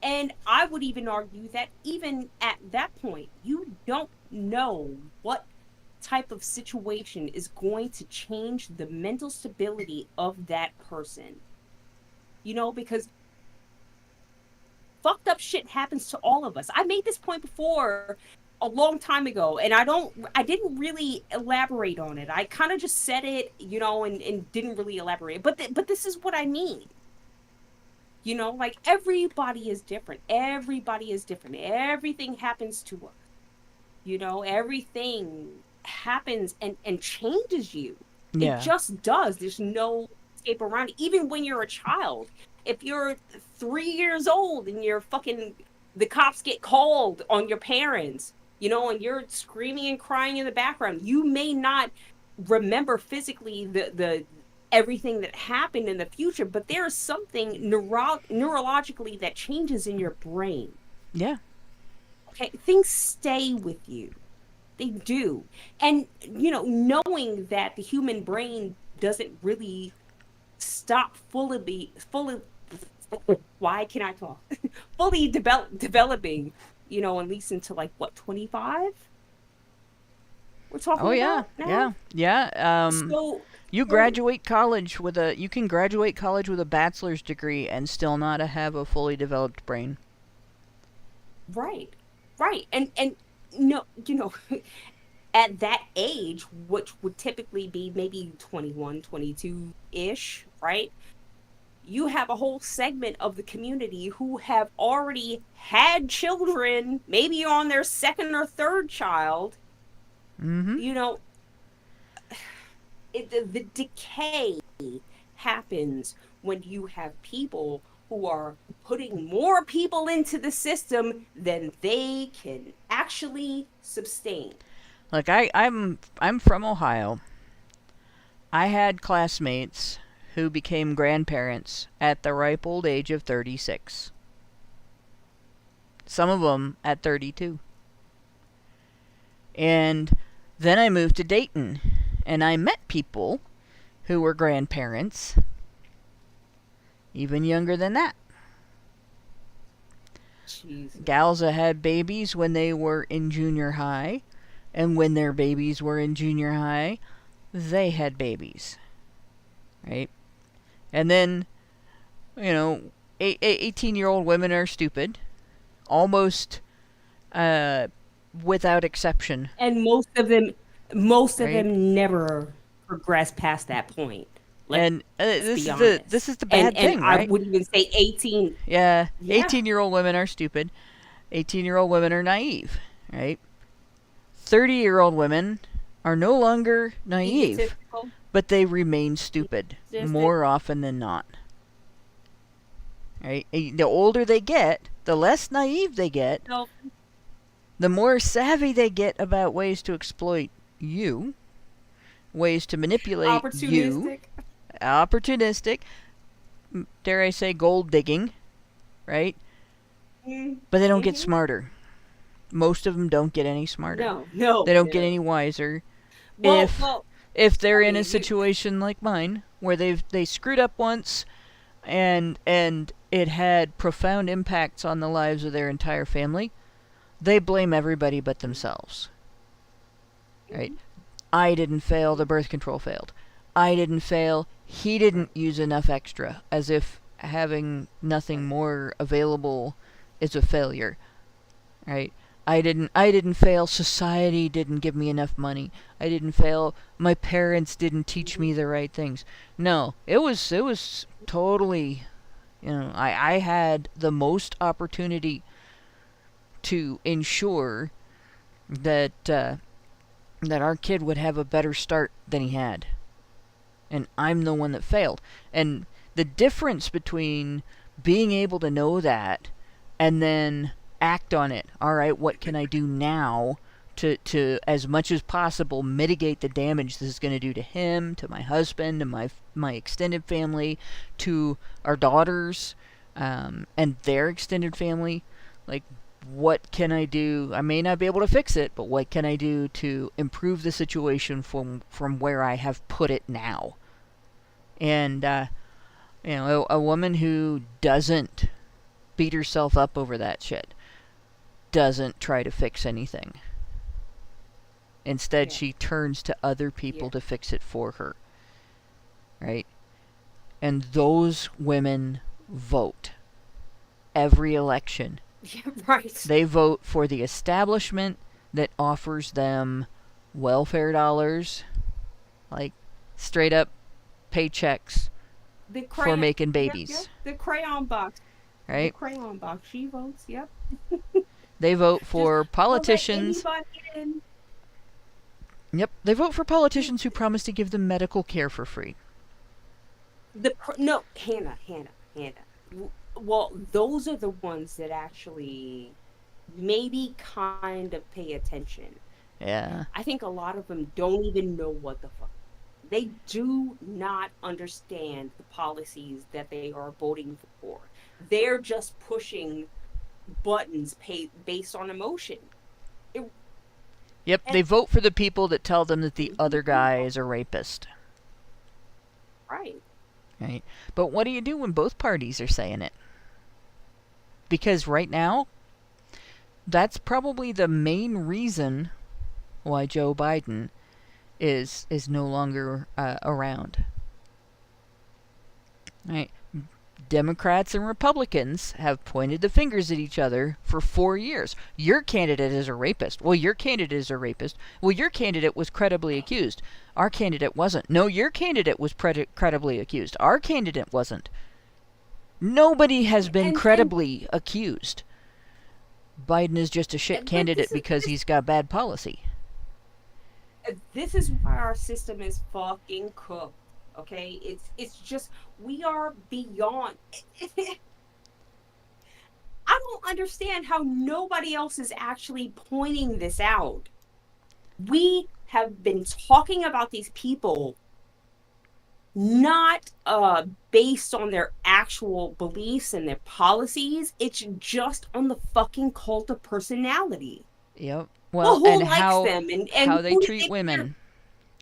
And I would even argue that even at that point, you don't know what type of situation is going to change the mental stability of that person. Because fucked up shit happens to all of us. I made this point before a long time ago, and I didn't really elaborate on it. I kind of just said it, and didn't really elaborate. But this is what I mean. Like everybody is different. Everybody is different. Everything happens to us. Everything happens and changes you. Yeah. It just does. There's no escape around it. Even when you're a child. If you're 3 years old and the cops get called on your parents, and you're screaming and crying in the background, you may not remember physically the everything that happened in the future, but there's something neurologically that changes in your brain. Yeah. Okay, things stay with you. They do. And, knowing that the human brain doesn't really stop why can I talk? fully developing, at least until 25? We're talking about now? Yeah. So you graduate college with a bachelor's degree and still not have a fully developed brain. Right. And no, at that age, which would typically be maybe 21, 22-ish, right? You have a whole segment of the community who have already had children, maybe on their second or third child. Mm-hmm. The decay happens when you have people who are putting more people into the system than they can actually sustain. Like I'm from Ohio. I had classmates who became grandparents at the ripe old age of 36. Some of them at 32. And then I moved to Dayton, and I met people who were grandparents even younger than that. Jeez. Gals that had babies when they were in junior high, and when their babies were in junior high, they had babies. Right? And then, 18-year-old women are stupid. Almost without exception. And most of them never progress past that point. This is the bad thing, right? I would even say 18. Yeah. 18-year-old women are stupid. 18-year-old women are naive, right? 30-year-old women are no longer naive. Egotistical. But they remain stupid Just more often than not. Right? The older they get, the less naive they get, the more savvy they get about ways to exploit you, ways to manipulate you. Opportunistic. Dare I say gold digging, right? But they don't get smarter. Most of them don't get any smarter. No. They don't get any wiser. If they're in a situation like mine, where they screwed up once, and it had profound impacts on the lives of their entire family, they blame everybody but themselves. Right? I didn't fail, the birth control failed. I didn't fail, he didn't use enough extra, as if having nothing more available is a failure. Right? I didn't fail, society didn't give me enough money. I didn't fail, my parents didn't teach me the right things. No, it was totally, I had the most opportunity to ensure that our kid would have a better start than he had. And I'm the one that failed. And the difference between being able to know that and then act on it. All right, what can I do now to as much as possible mitigate the damage this is going to do to him, to my husband, to my extended family, to our daughters, and their extended family. Like, what can I do? I may not be able to fix it, but what can I do to improve the situation from where I have put it now? And a woman who doesn't beat herself up over that shit doesn't try to fix anything. Instead, she turns to other people to fix it for her. Right? And those women vote every election. Yeah, right. They vote for the establishment that offers them welfare dollars, like straight up paychecks for making babies. Yep, the crayon box. Right? The crayon box. She votes, yep. They vote for politicians. Yep, they vote for politicians who promise to give them medical care for free. No, Hannah. Well, those are the ones that actually maybe kind of pay attention. Yeah. I think a lot of them don't even know what the fuck. They do not understand the policies that they are voting for. They're just pushing buttons based on emotion. Yep, they vote for the people that tell them that the other guy is a rapist. Right. Right. But what do you do when both parties are saying it? Because right now, that's probably the main reason why Joe Biden is no longer around. Right. Democrats and Republicans have pointed the fingers at each other for 4 years. Your candidate is a rapist. Well, your candidate is a rapist. Well, your candidate was credibly accused. Our candidate wasn't. No, your candidate was credibly accused. Our candidate wasn't. Nobody has been credibly accused. Biden is just a shit candidate because he's got bad policy. This is why our system is fucking cooked. Okay, it's just we are beyond. I don't understand how nobody else is actually pointing this out. We have been talking about these people not based on their actual beliefs and their policies. It's just on the fucking cult of personality. Yep. Well, who and likes how them and how they who treat women.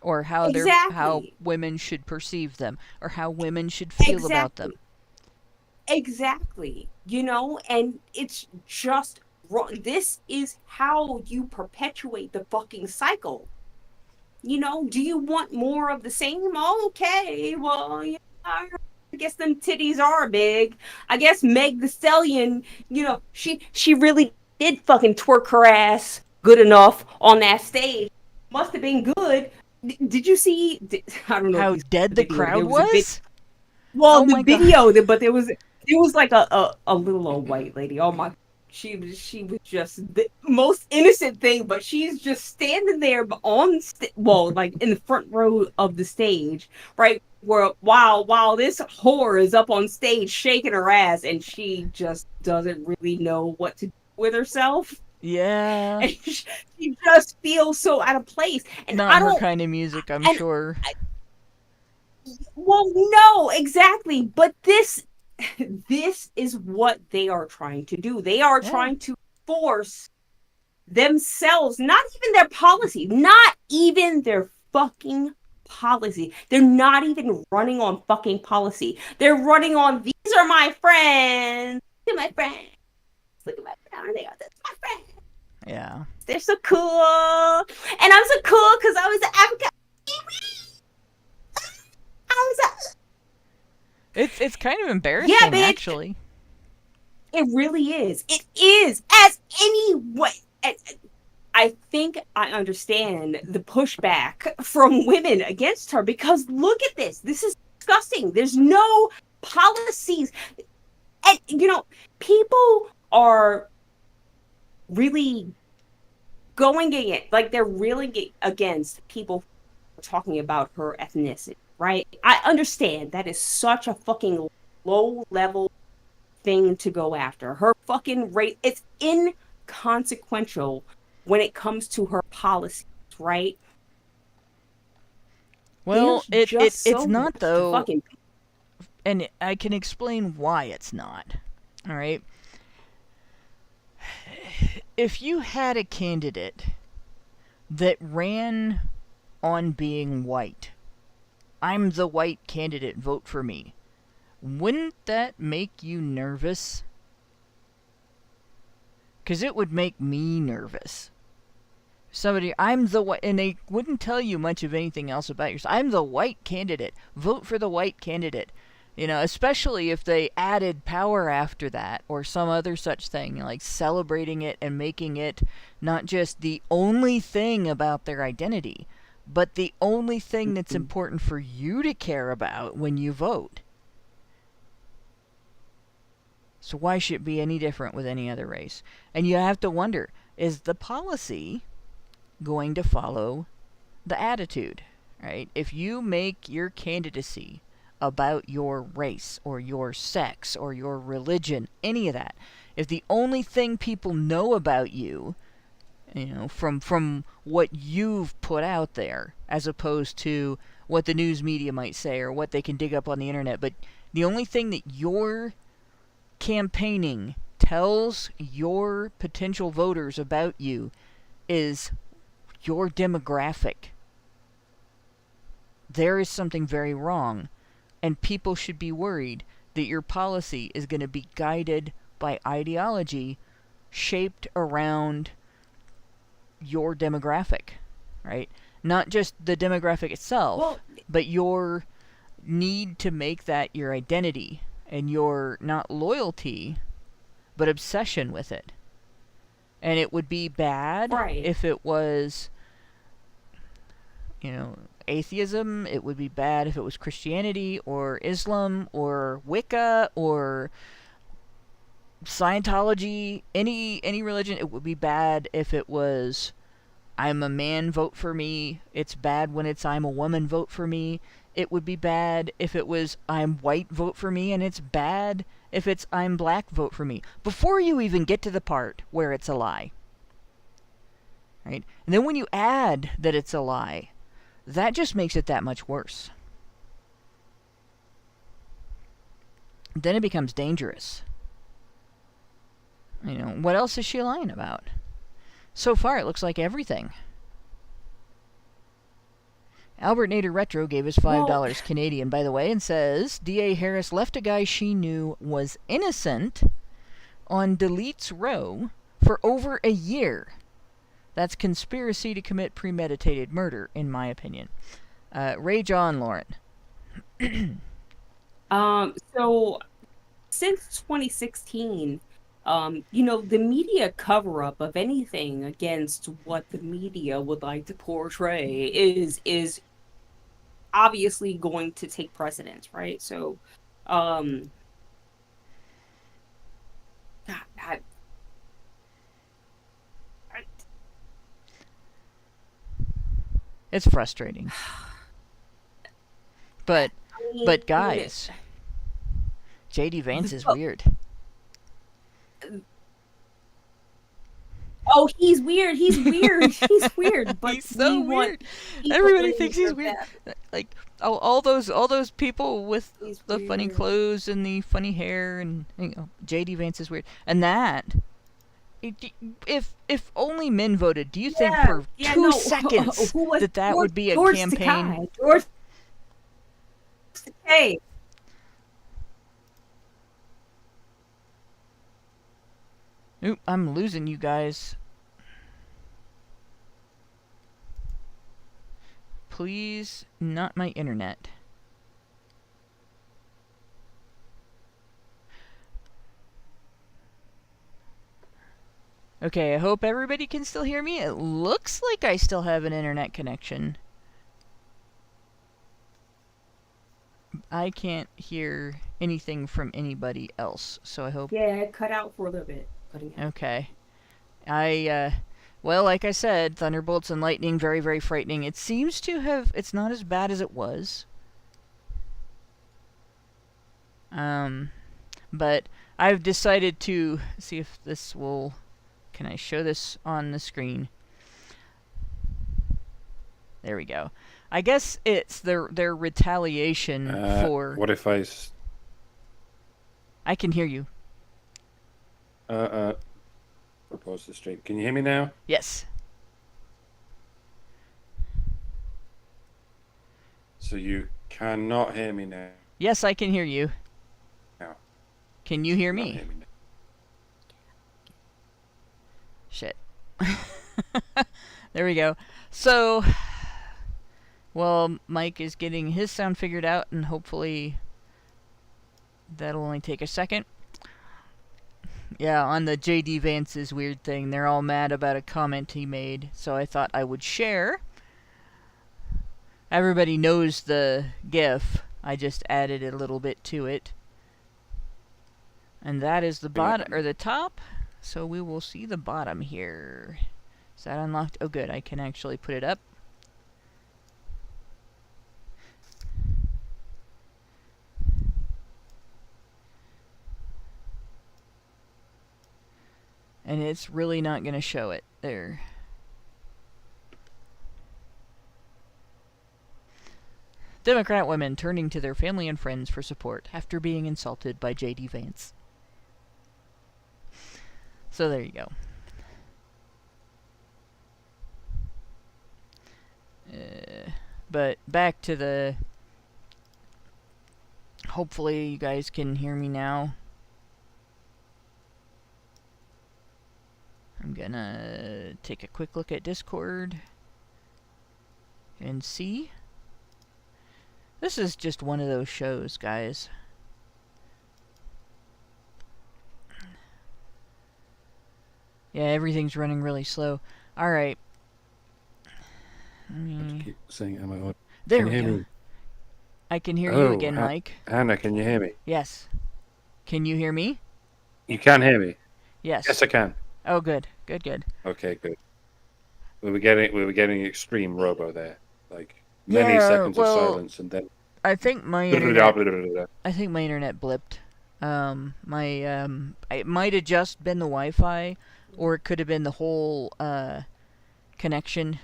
Or how how women should perceive them, or how women should feel about them. Exactly. You know, and it's just wrong. This is how you perpetuate the fucking cycle. You know, do you want more of the same? Okay, well, yeah, I guess them titties are big. I guess Meg the Stallion, you know, she really did fucking twerk her ass good enough on that stage. Must have been good. Did you see? I don't know how dead the crowd was. Well, the video, but there was like a little old white lady. Oh my, she was just the most innocent thing, but she's just standing there like in the front row of the stage, right? Where while this whore is up on stage shaking her ass, and she just doesn't really know what to do with herself. Yeah. And she just feels so out of place. And not her kind of music, I'm sure. Well, no, exactly. But this is what they are trying to do. They are trying to force themselves, not even their policy, not even their fucking policy. They're not even running on fucking policy. They're running on, these are my friends. These are my friends. Look at my friend. That's my friend. Yeah. They're so cool. And I'm so cool because I was an African. It's kind of embarrassing, actually. It really is. It is. As anyway. I think I understand the pushback from women against her because look at this. This is disgusting. There's no policies. And, you know, people are really going against, like, they're really against people talking about her ethnicity, right? I understand that is such a fucking low-level thing to go after. Her fucking race, it's inconsequential when it comes to her policies, right? Well, it's not, though, and I can explain why it's not, all right? If you had a candidate that ran on being white, I'm the white candidate, vote for me, wouldn't that make you nervous? Because it would make me nervous. Somebody, I'm the white, and they wouldn't tell you much of anything else about yourself. I'm the white candidate, vote for the white candidate. You know, especially if they added power after that or some other such thing, like celebrating it and making it not just the only thing about their identity, but the only thing that's important for you to care about when you vote. So why should it be any different with any other race? And you have to wonder, is the policy going to follow the attitude, right? If you make your candidacy about your race or your sex or your religion, any of that, if the only thing people know about you, you know, from what you've put out there, as opposed to what the news media might say or what they can dig up on the internet, but the only thing that your campaigning tells your potential voters about you is your demographic, there is something very wrong. And people should be worried that your policy is going to be guided by ideology shaped around your demographic, right? Not just the demographic itself, but your need to make that your identity and your, not loyalty, but obsession with it. And it would be bad if it was, you know, atheism. It would be bad if it was Christianity or Islam or Wicca or Scientology, any religion. It would be bad if it was I'm a man, vote for me. It's bad when it's I'm a woman, vote for me. It would be bad if it was I'm white, vote for me, and it's bad if it's I'm black, vote for me. Before you even get to the part where it's a lie. Right? And then when you add that it's a lie, that just makes it that much worse. Then it becomes dangerous. You know, what else is she lying about? So far, it looks like everything. Albert Nader Retro gave us $5 Canadian, by the way, and says, D.A. Harris left a guy she knew was innocent on Delete's Row for over a year. That's conspiracy to commit premeditated murder, in my opinion. Rage on, Lauren. So, since 2016, you know, the media cover-up of anything against what the media would like to portray is obviously going to take precedence, right? So, God, it's frustrating. But guys, JD Vance is weird. Oh, he's weird. He's weird. He's weird. But he's so weird. Everybody thinks he's weird. Like all those people with the funny clothes and the funny hair, and you know, JD Vance is weird. And that, if only men voted, do you think for 2 seconds that would be a George campaign? George Takei. Oop, I'm losing you guys. Please, not my internet. Okay, I hope everybody can still hear me. It looks like I still have an internet connection. I can't hear anything from anybody else, so I hope... Yeah, it cut out for a little bit. Okay. Well, like I said, thunderbolts and lightning, very, very frightening. It seems to have... It's not as bad as it was. But I've decided to... See if this will... Can I show this on the screen? There we go. I guess it's their retaliation for... What if I... I can hear you. Propose the stream. Can you hear me now? Yes. So you cannot hear me now? Yes, I can hear you. Now. Can you hear me? Hear me now. Shit. There we go. So, well, Mike is getting his sound figured out, and hopefully That'll only take a second. Yeah, on the J.D. Vance's weird thing, they're all mad about a comment he made, so I thought I would share. Everybody knows the GIF. I just added a little bit to it. And that is the bottom, or the top. So we will see the bottom here. Is that unlocked? Oh good, I can actually put it up. And it's really not going to show it there. Democrat women turning to their family and friends for support after being insulted by J.D. Vance. So there you go. But back to the... Hopefully you guys can hear me now. I'm gonna take a quick look at Discord and see. This is just one of those shows, guys. Yeah, everything's running really slow. Alright. Keep saying, am I on? There we go. I can hear you again, Mike. Hannah, can you hear me? Yes. Can you hear me? You can hear me? Yes. Yes, I can. Oh, good. Good, good. Okay, good. We were getting extreme robo there. Like, many seconds of silence and then... I think my internet blipped. It might have just been the Wi-Fi, or it could have been the whole connection.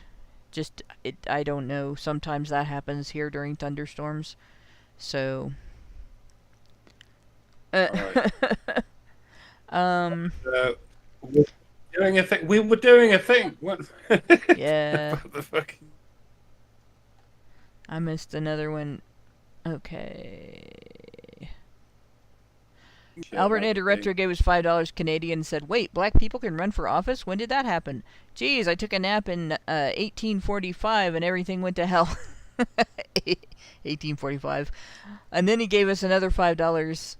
I don't know. Sometimes that happens here during thunderstorms. So, doing a thing. We were doing a thing. What? Yeah. What the fuck? I missed another one. Okay. Albert Nader Retro gave us $5 Canadian and said, "Wait, black people can run for office? When did that happen? Geez, I took a nap in 1845 and everything went to hell." 1845. And then he gave us another $5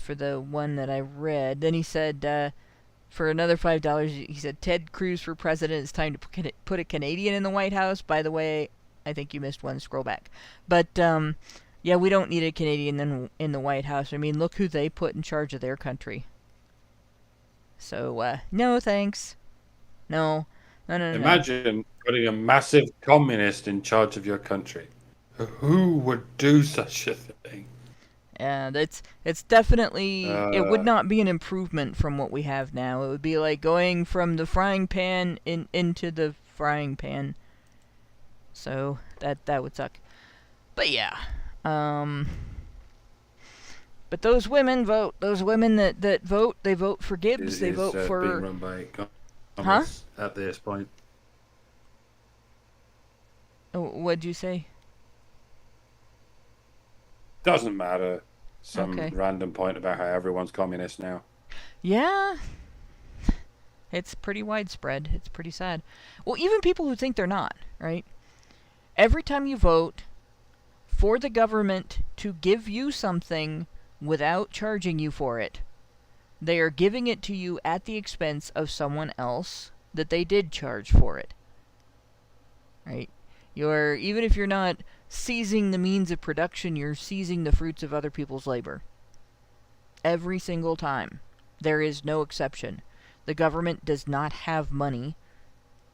for the one that I read. Then he said, for another $5, he said, "Ted Cruz for president. It's time to put a Canadian in the White House." By the way, I think you missed one. Scroll back. But, yeah, we don't need a Canadian in the White House. I mean, look who they put in charge of their country. So, no thanks. No. No. Imagine putting a massive communist in charge of your country. Who would do such a thing? Yeah, it's definitely... it would not be an improvement from what we have now. It would be like going from the frying pan into the frying pan. So, that would suck. But yeah. But those women vote. Those women that vote, they vote for Gibbs. They vote for... being run by communists at this point. What'd you say? Doesn't matter. Some Okay. random point about how everyone's communist now. Yeah. It's pretty widespread. It's pretty sad. Well, even people who think they're not, right? Every time you vote for the government to give you something without charging you for it, they are giving it to you at the expense of someone else that they did charge for it. Right? Even if you're not seizing the means of production, you're seizing the fruits of other people's labor. Every single time. There is no exception. The government does not have money.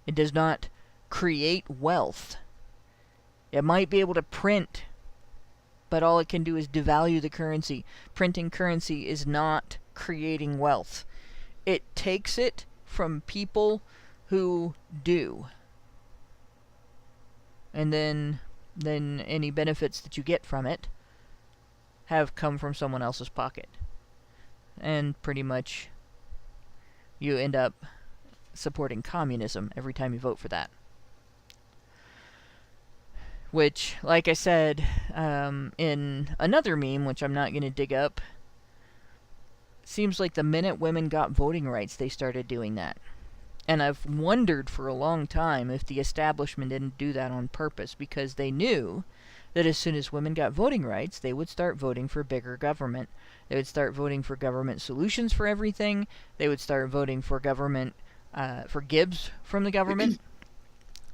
It does not create wealth. It might be able to print, but all it can do is devalue the currency. Printing currency is not creating wealth. It takes it from people who do. And then any benefits that you get from it have come from someone else's pocket. And pretty much you end up supporting communism every time you vote for that. Which, like I said, in another meme, which I'm not going to dig up, seems like the minute women got voting rights, they started doing that. And I've wondered for a long time if the establishment didn't do that on purpose, because they knew that as soon as women got voting rights, they would start voting for bigger government. They would start voting for government solutions for everything. They would start voting for government, for gibs from the government.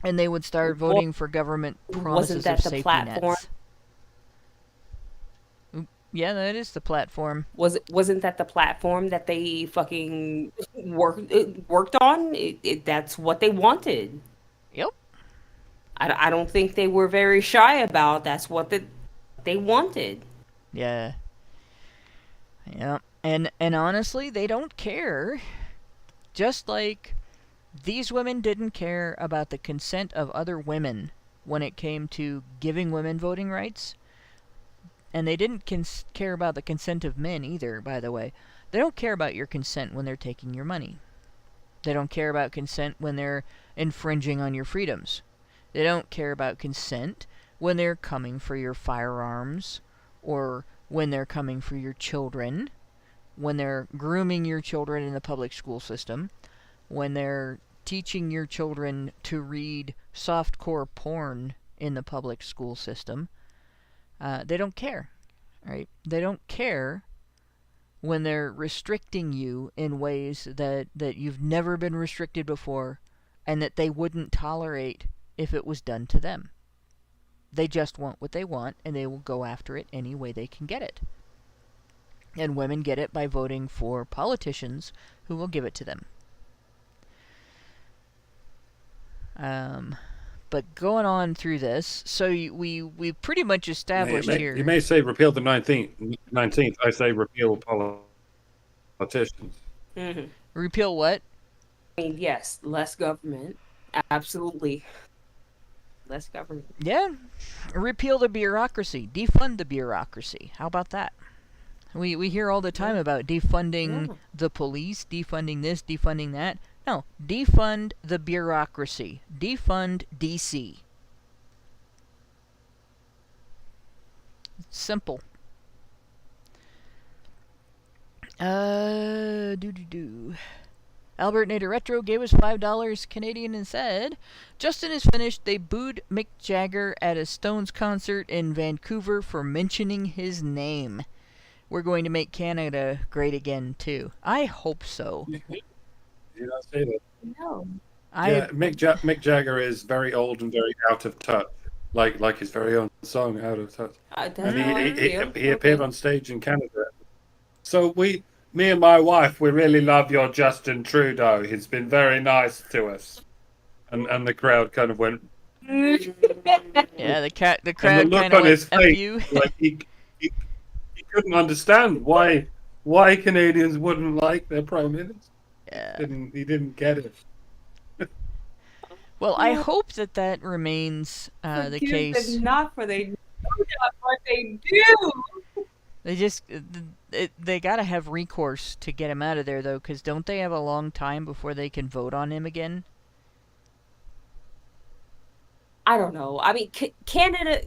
And they would start voting for government promises of safety nets. Yeah, that is the platform. Wasn't that the platform that they fucking worked on? That's what they wanted. Yep. I don't think they were very shy about. That's what they wanted. Yeah. Yeah. And honestly, they don't care. Just like these women didn't care about the consent of other women when it came to giving women voting rights. And they didn't care about the consent of men either, by the way. They don't care about your consent when they're taking your money. They don't care about consent when they're infringing on your freedoms. They don't care about consent when they're coming for your firearms, or when they're coming for your children, when they're grooming your children in the public school system, when they're teaching your children to read softcore porn in the public school system. They don't care, right? They don't care when they're restricting you in ways that you've never been restricted before, and that they wouldn't tolerate if it was done to them. They just want what they want, and they will go after it any way they can get it. And women get it by voting for politicians who will give it to them. But going on through this, so we pretty much established here. You may say repeal the 19th. I say repeal politicians. Mm-hmm. Repeal what? I mean, yes, less government. Absolutely. Less government. Yeah. Repeal the bureaucracy. Defund the bureaucracy. How about that? We hear all the time about defunding the police, defunding this, defunding that. No, defund the bureaucracy. Defund DC. Simple. Albert Nader Retro gave us $5 Canadian and said, Justin is finished. They booed Mick Jagger at a Stones concert in Vancouver for mentioning his name. We're going to make Canada great again, too. I hope so. Did you not say that? No. Mick Jagger is very old and very out of touch, like his very own song, Out of Touch. And he appeared on stage in Canada. So me and my wife, we really love your Justin Trudeau. He's been very nice to us. And the crowd kind of went. Yeah, the crowd and the kind look of on his went, face, F you. like he couldn't understand why Canadians wouldn't like their prime minister. Yeah. He didn't get it. Well, I hope that remains the case. Them not for they do not what they do. They gotta have recourse to get him out of there, though, because don't they have a long time before they can vote on him again? I don't know. I mean, Canada,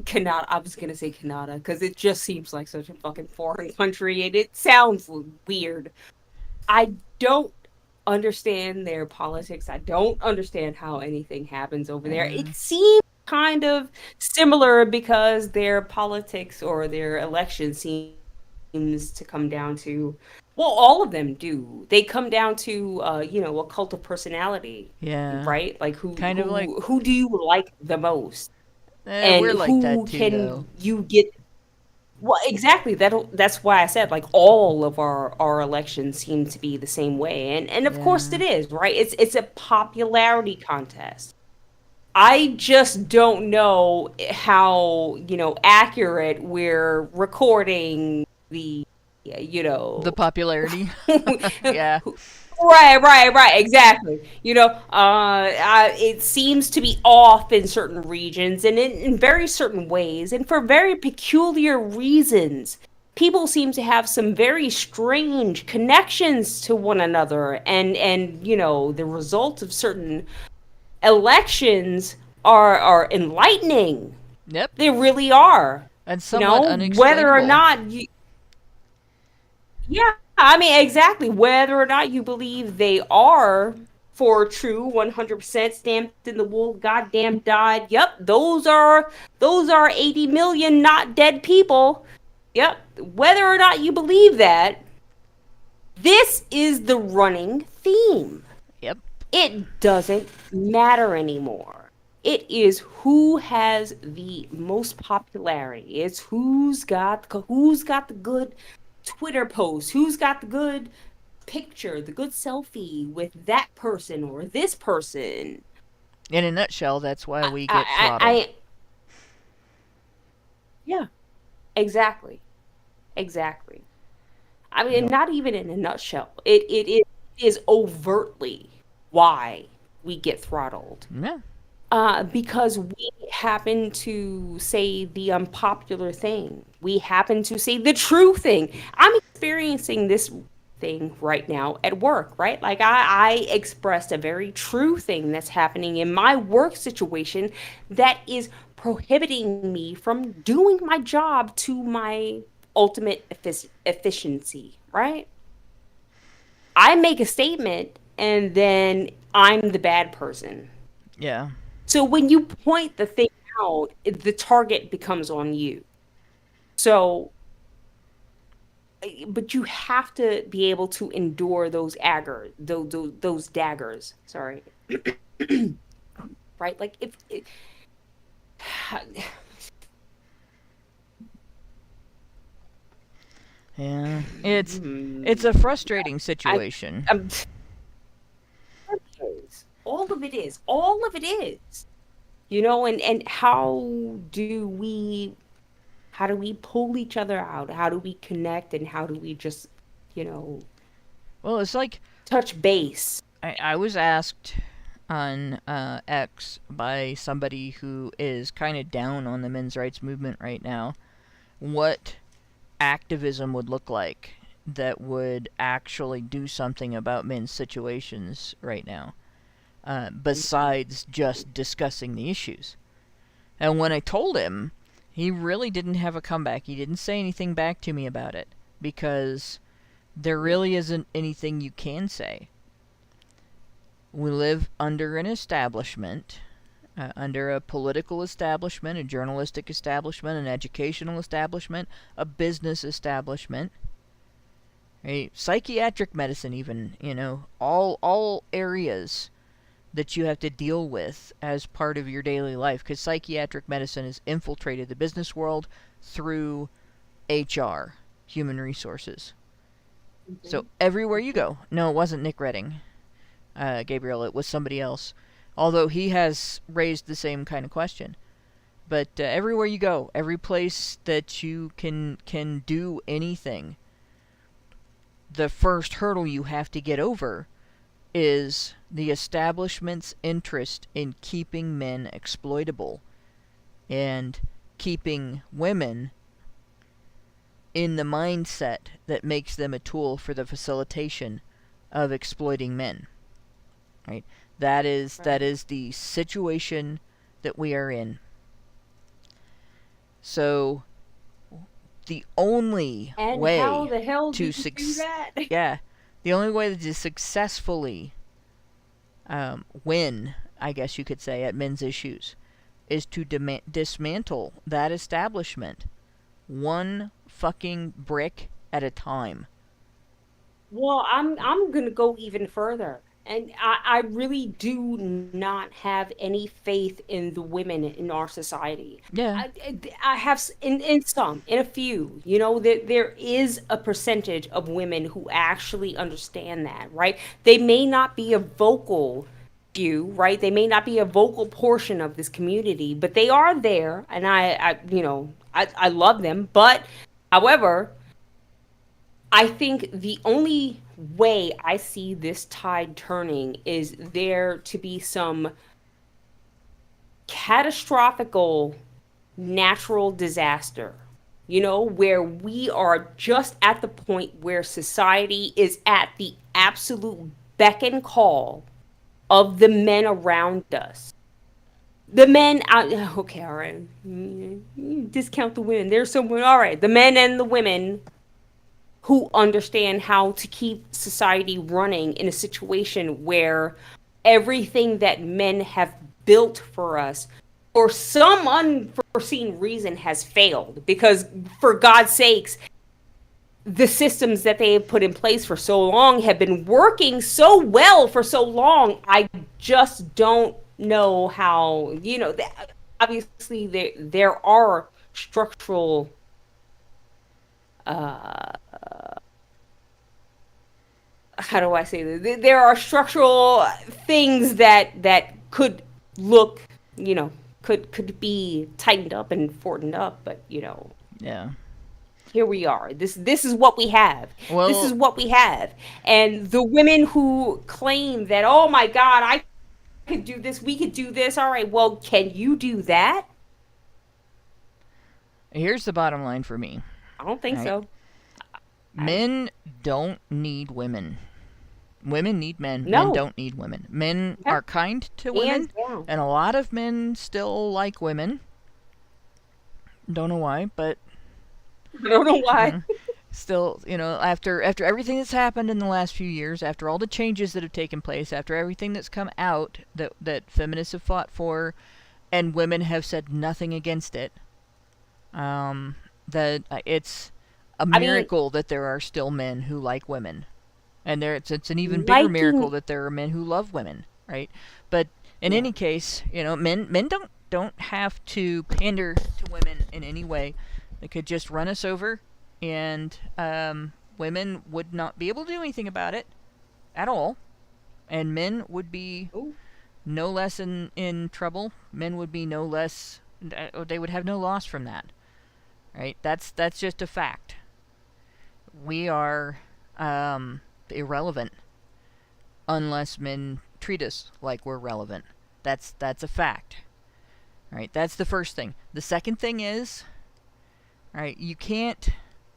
I was going to say Canada, because it just seems like such a fucking foreign country, and it sounds weird. I don't understand their politics. I don't understand how anything happens over there. It seems kind of similar because their politics or their election seems to come down to, well, all of them do. They come down to, a cult of personality. Yeah. Right? Like who who do you like the most? And we're like who that too, can though. you get? Well, exactly. That's why I said, like, all of our elections seem to be the same way, and of course it is, right? It's a popularity contest. I just don't know how accurate we're recording the the popularity. Yeah. Right, exactly. It seems to be off in certain regions and in very certain ways and for very peculiar reasons. People seem to have some very strange connections to one another, and the results of certain elections are enlightening. Yep. They really are. And somewhat unexplainable. Whether or not yeah, I mean, exactly. Whether or not you believe they are for true, 100% stamped in the wool, goddamn died. Yep, those are 80 million not dead people. Yep, whether or not you believe that, this is the running theme. Yep. It doesn't matter anymore. It is who has the most popularity. It's who's got the good Twitter post, who's got the good picture, the good selfie with that person or this person. In a nutshell, that's why we get throttled. Yeah, exactly. I mean, not even in a nutshell. It is overtly why we get throttled. Yeah. Because we happen to say the unpopular thing. We happen to say the true thing. I'm experiencing this thing right now at work, right? Like I expressed a very true thing that's happening in my work situation that is prohibiting me from doing my job to my ultimate efficiency, right? I make a statement and then I'm the bad person. Yeah. So when you point the thing out, the target becomes on you. So, but you have to be able to endure those daggers. Sorry, right? Like if yeah, it's a frustrating situation. All of it is, you know, and how do we pull each other out? How do we connect, and how do we just, you know, well, it's like touch base? I was asked on X by somebody who is kind of down on the men's rights movement right now what activism would look like that would actually do something about men's situations right now, besides just discussing the issues. And when I told him, he really didn't have a comeback. He didn't say anything back to me about it, because there really isn't anything you can say. We live under an establishment, under a political establishment, a journalistic establishment, an educational establishment, a business establishment, a psychiatric medicine even, you know, all areas that you have to deal with as part of your daily life, because psychiatric medicine has infiltrated the business world through HR, human resources. Mm-hmm. So everywhere you go, no, it wasn't Nick Redding, Gabriel, it was somebody else, although he has raised the same kind of question. But everywhere you go, every place that you can do anything, the first hurdle you have to get over is the establishment's interest in keeping men exploitable and keeping women in the mindset that makes them a tool for the facilitation of exploiting men. Right? That is the situation that we are in. So the only way how the hell to did you do that? Yeah, the only way to successfully win, I guess you could say, at men's issues is to dismantle that establishment one fucking brick at a time. Well, I'm gonna go even further. And I really do not have any faith in the women in our society. Yeah. I have in a few, you know, there is a percentage of women who actually understand that, right? They may not be a vocal few, right? They may not be a vocal portion of this community, but they are there, and I love them. But however, I think the only way I see this tide turning is there to be some catastrophical natural disaster, you know, where we are just at the point where society is at the absolute beck and call of the men around us. The men out, okay, all right, discount the women. There's someone, all right, the men and the women who understand how to keep society running in a situation where everything that men have built for us, for some unforeseen reason, has failed. Because, for God's sakes, the systems that they have put in place for so long have been working so well for so long. I just don't know how, obviously there are structural how do I say this? There are structural things that could look, could be tightened up and fortined up, but Yeah. here we are. This is what we have. Well, this is what we have. And the women who claim that, oh my God, I could do this, we could do this. All right, well, can you do that? Here's the bottom line for me. I don't think so. Men don't need women. Women need men. No. Men don't need women. Men Yeah. are kind to women, Hands down. and a lot of men still like women. Don't know why, but I don't know why. still, after everything that's happened in the last few years, after all the changes that have taken place, after everything that's come out that feminists have fought for, and women have said nothing against it, that it's a miracle that there are still men who like women. And it's an even bigger miracle that there are men who love women, right? But in any case, men don't have to pander to women in any way. They could just run us over, and women would not be able to do anything about it at all. And men would be no less in trouble. Men would be no less. They would have no loss from that, right? That's just a fact. We are irrelevant unless men treat us like we're relevant. That's a fact. Right? That's the first thing. The second thing is, right, you can't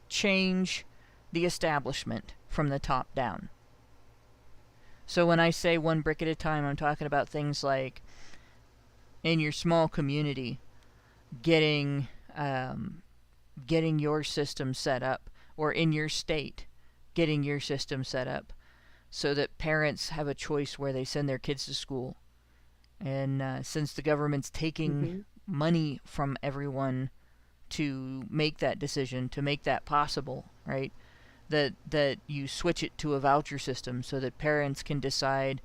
change the establishment from the top down. So when I say one brick at a time, I'm talking about things like in your small community, getting your system set up, or in your state, getting your system set up so that parents have a choice where they send their kids to school. And since the government's taking money from everyone to make that decision, to make that possible, right, that you switch it to a voucher system so that parents can decide,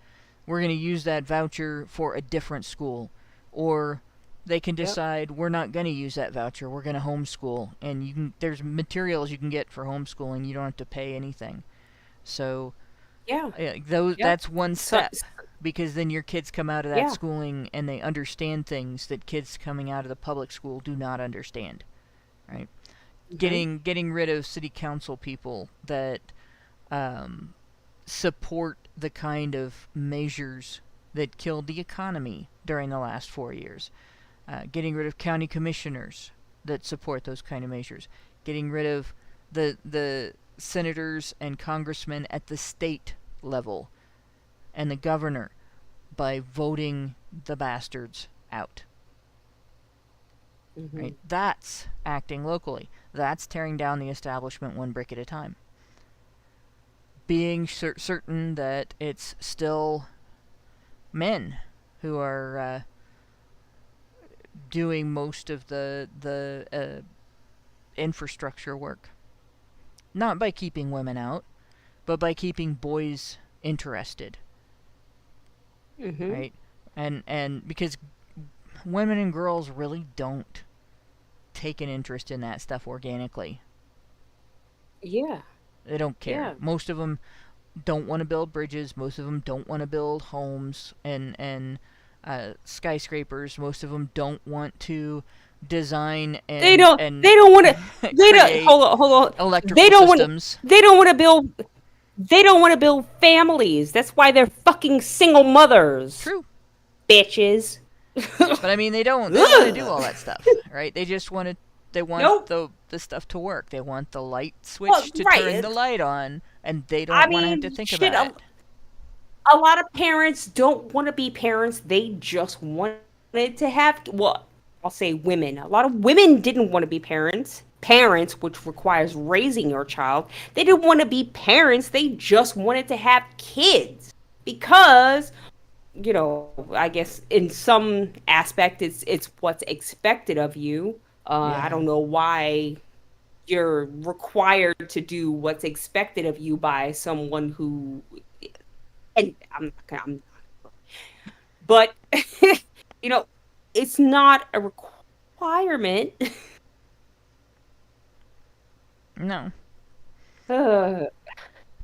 we're going to use that voucher for a different school. Or they can decide, we're not going to use that voucher, we're going to homeschool. And there's materials you can get for homeschooling, you don't have to pay anything. So that's one step, because then your kids come out of that schooling and they understand things that kids coming out of the public school do not understand, right? Getting rid of city council people that support the kind of measures that killed the economy during the last 4 years. Getting rid of county commissioners that support those kind of measures. Getting rid of the senators and congressmen at the state level and the governor by voting the bastards out. Right? That's acting locally. That's tearing down the establishment one brick at a time. Being certain that it's still men who are doing most of the infrastructure work. Not by keeping women out, but by keeping boys interested. Right? And because women and girls really don't take an interest in that stuff organically. Yeah. They don't care. Yeah. Most of them don't want to build bridges. Most of them don't want to build homes and skyscrapers. Most of them don't want to design and they don't want to hold on electrical systems. They don't want to build families. That's why they're fucking single mothers. True. Bitches. But I mean, they don't want to do all that stuff, right? They just want the stuff to work. They want the light switch to turn the light on, and they don't want to have to think about it. A lot of parents don't want to be parents. They just wanted to have, I'll say women. A lot of women didn't want to be parents, which requires raising your child. They didn't want to be parents. They just wanted to have kids because I guess in some aspect it's what's expected of you. I don't know why you're required to do what's expected of you by someone who, and I'm but it's not a requirement. No. Uh,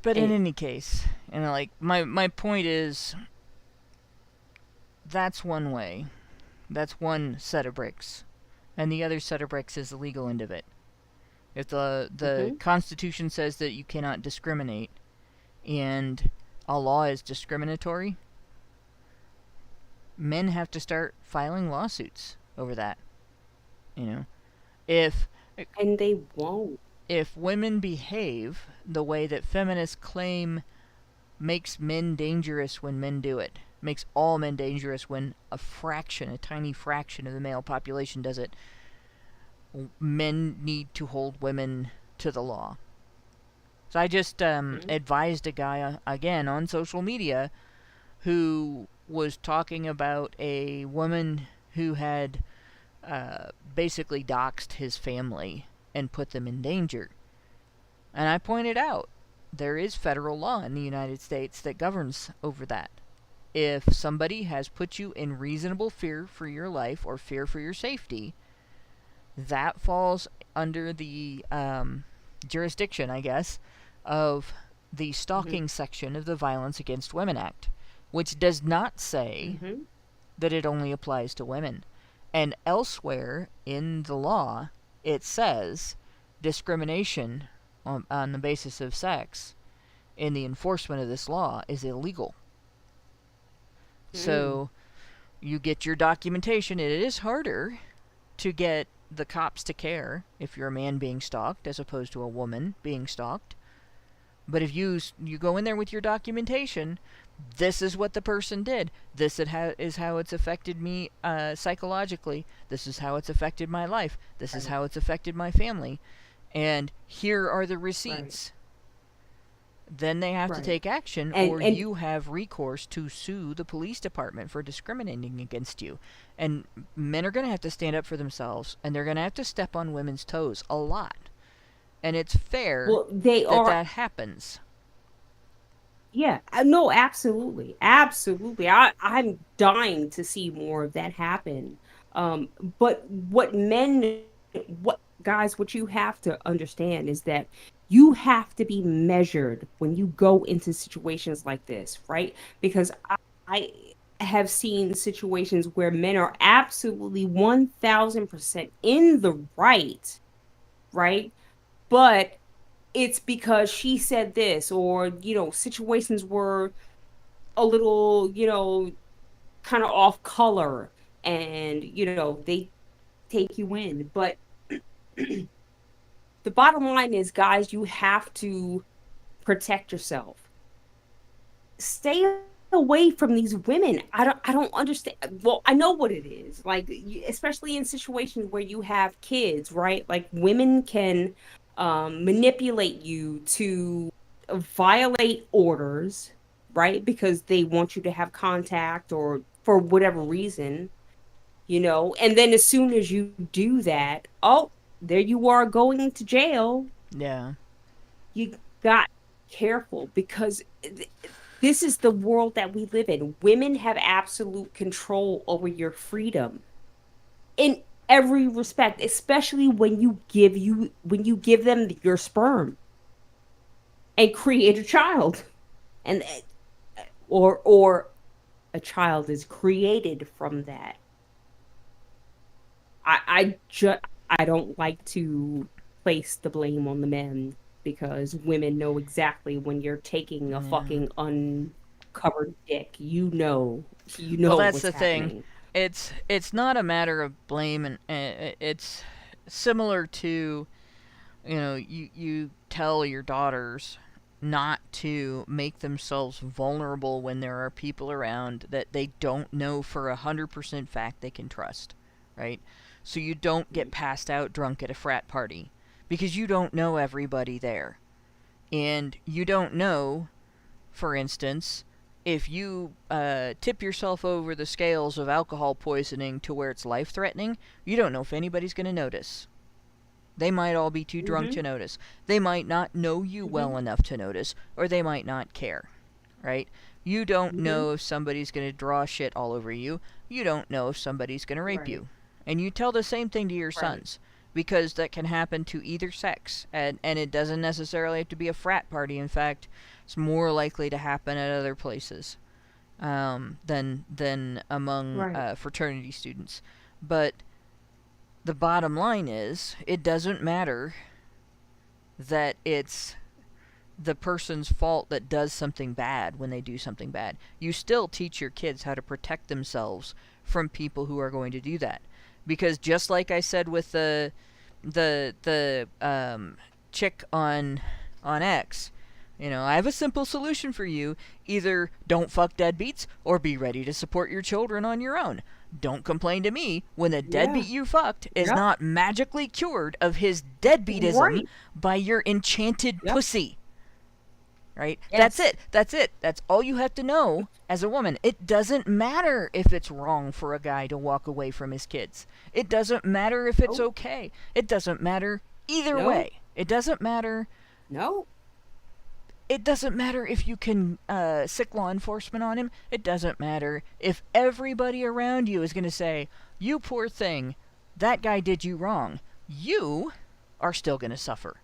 But in any case, like, my point is, that's one way. That's one set of bricks. And the other set of bricks is the legal end of it. If the Constitution says that you cannot discriminate, and a law is discriminatory, men have to start filing lawsuits over that. If and they won't. If women behave the way that feminists claim makes men dangerous when men do it, makes all men dangerous when a tiny fraction of the male population does it, men need to hold women to the law. So I just advised a guy, again, on social media who was talking about a woman who had basically doxed his family and put them in danger. And I pointed out, there is federal law in the United States that governs over that. If somebody has put you in reasonable fear for your life or fear for your safety, that falls under the jurisdiction, I guess, of the stalking section of the Violence Against Women Act, which does not say that it only applies to women. And elsewhere in the law, it says discrimination on the basis of sex in the enforcement of this law is illegal. So you get your documentation. It is harder to get the cops to care if you're a man being stalked as opposed to a woman being stalked. But if you go in there with your documentation, this is what the person did. This is how it's affected me psychologically. This is how it's affected my life. This is how it's affected my family. And here are the receipts. Then they have to take action, or you have recourse to sue the police department for discriminating against you. And men are going to have to stand up for themselves, and they're going to have to step on women's toes a lot. And it's fair that happens. Yeah, no, absolutely. Absolutely. I'm dying to see more of that happen. But guys, what you have to understand is that you have to be measured when you go into situations like this, right? Because I have seen situations where men are absolutely 1000% in the right? But it's because she said this, or, situations were a little, kind of off color, and, they take you in. But the bottom line is, guys, you have to protect yourself. Stay away from these women. I don't understand. Well, I know what it is. Like, especially in situations where you have kids, right? Like, women can manipulate you to violate orders, right? Because they want you to have contact, or for whatever reason, and then as soon as you do that, there you are going to jail. Yeah. You got careful, because this is the world that we live in. Women have absolute control over your freedom in every respect, especially when you give them your sperm and create a child, and or a child is created from that. I don't like to place the blame on the men, because women know exactly when you're taking a fucking uncovered dick. Well, that's what's the happening. thing. It's not a matter of blame, and it's similar to, you tell your daughters not to make themselves vulnerable when there are people around that they don't know for 100% fact they can trust, right? So you don't get passed out drunk at a frat party, because you don't know everybody there. And you don't know, for instance, if you tip yourself over the scales of alcohol poisoning to where it's life-threatening, you don't know if anybody's going to notice. They might all be too drunk to notice. They might not know you well enough to notice, or they might not care, right? You don't know if somebody's going to draw shit all over you. You don't know if somebody's going to rape you. And you tell the same thing to your sons, because that can happen to either sex. And it doesn't necessarily have to be a frat party. In fact, it's more likely to happen at other places than among fraternity students. But the bottom line is, it doesn't matter that it's the person's fault that does something bad when they do something bad. You still teach your kids how to protect themselves from people who are going to do that. Because just like I said with the chick on X, you know, I have a simple solution for you. Either don't fuck deadbeats or be ready to support your children on your own. Don't complain to me when the deadbeat you fucked is not magically cured of his deadbeatism by your enchanted pussy. Right? Yes. That's it. That's all you have to know as a woman. It doesn't matter if it's wrong for a guy to walk away from his kids. It doesn't matter if it's okay. It doesn't matter either way. It doesn't matter. It doesn't matter if you can sick law enforcement on him. It doesn't matter if everybody around you is going to say, you poor thing, that guy did you wrong. You are still going to suffer.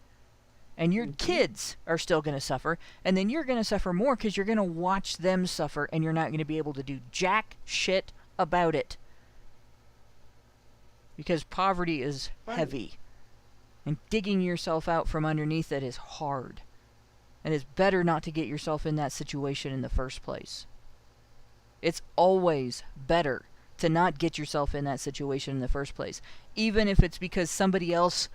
And your kids are still going to suffer. And then you're going to suffer more because you're going to watch them suffer and you're not going to be able to do jack shit about it. Because poverty is heavy. And digging yourself out from underneath it is hard. And it's better not to get yourself in that situation in the first place. It's always better to not get yourself in that situation in the first place. Even if it's because somebody else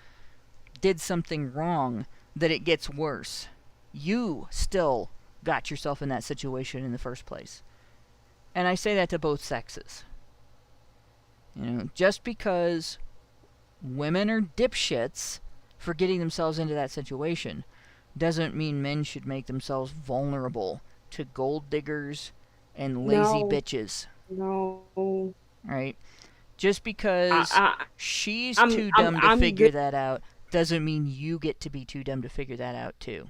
did something wrong, that it gets worse. You still got yourself in that situation in the first place. And I say that to both sexes. You know, just because women are dipshits for getting themselves into that situation doesn't mean men should make themselves vulnerable to gold diggers and lazy bitches. No. Right? Just because she's too dumb to figure that out doesn't mean you get to be too dumb to figure that out too.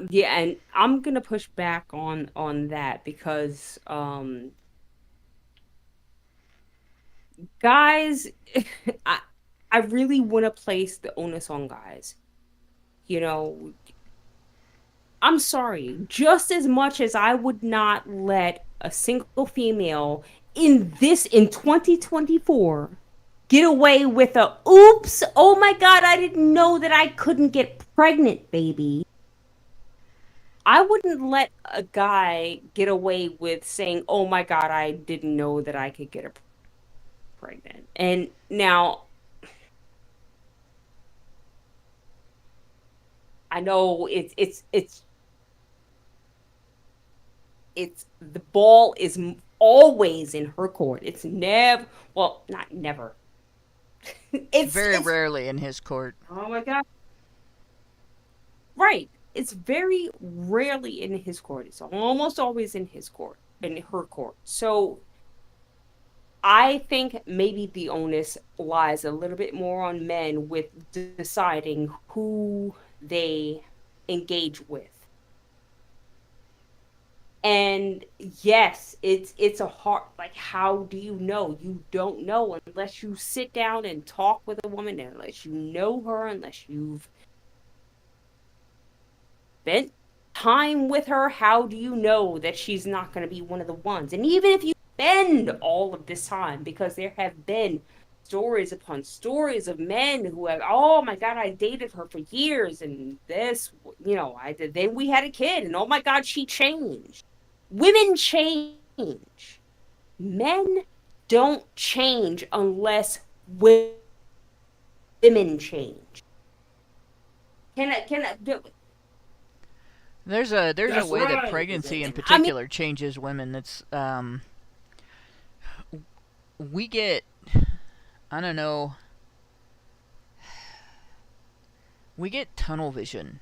Yeah, and I'm gonna push back on that because guys, I really want to place the onus on guys. You know, I'm sorry. Just as much as I would not let a single female in 2024 get away with a oops, oh my god, I didn't know that I couldn't get pregnant, baby. I wouldn't let a guy get away with saying, oh my god, I didn't know that I could get pregnant. And now, I know it's the ball is always in her court. It's never, well, not never. It's very rarely in his court. Oh my god. Right. It's very rarely in his court. It's almost always in his court, in her court. So I think maybe the onus lies a little bit more on men with deciding who they engage with. And yes, it's a hard, like, how do you know? You don't know unless you sit down and talk with a woman, unless you know her, unless you've spent time with her. How do you know that she's not going to be one of the ones? And even if you spend all of this time, because there have been stories upon stories of men who have, oh my god, I dated her for years, and this, you know, then we had a kid, and oh my god, she changed. Women change. Men don't change unless women change. Can I do? There's a way that pregnancy in particular changes women. That's we get, I don't know, we get tunnel vision.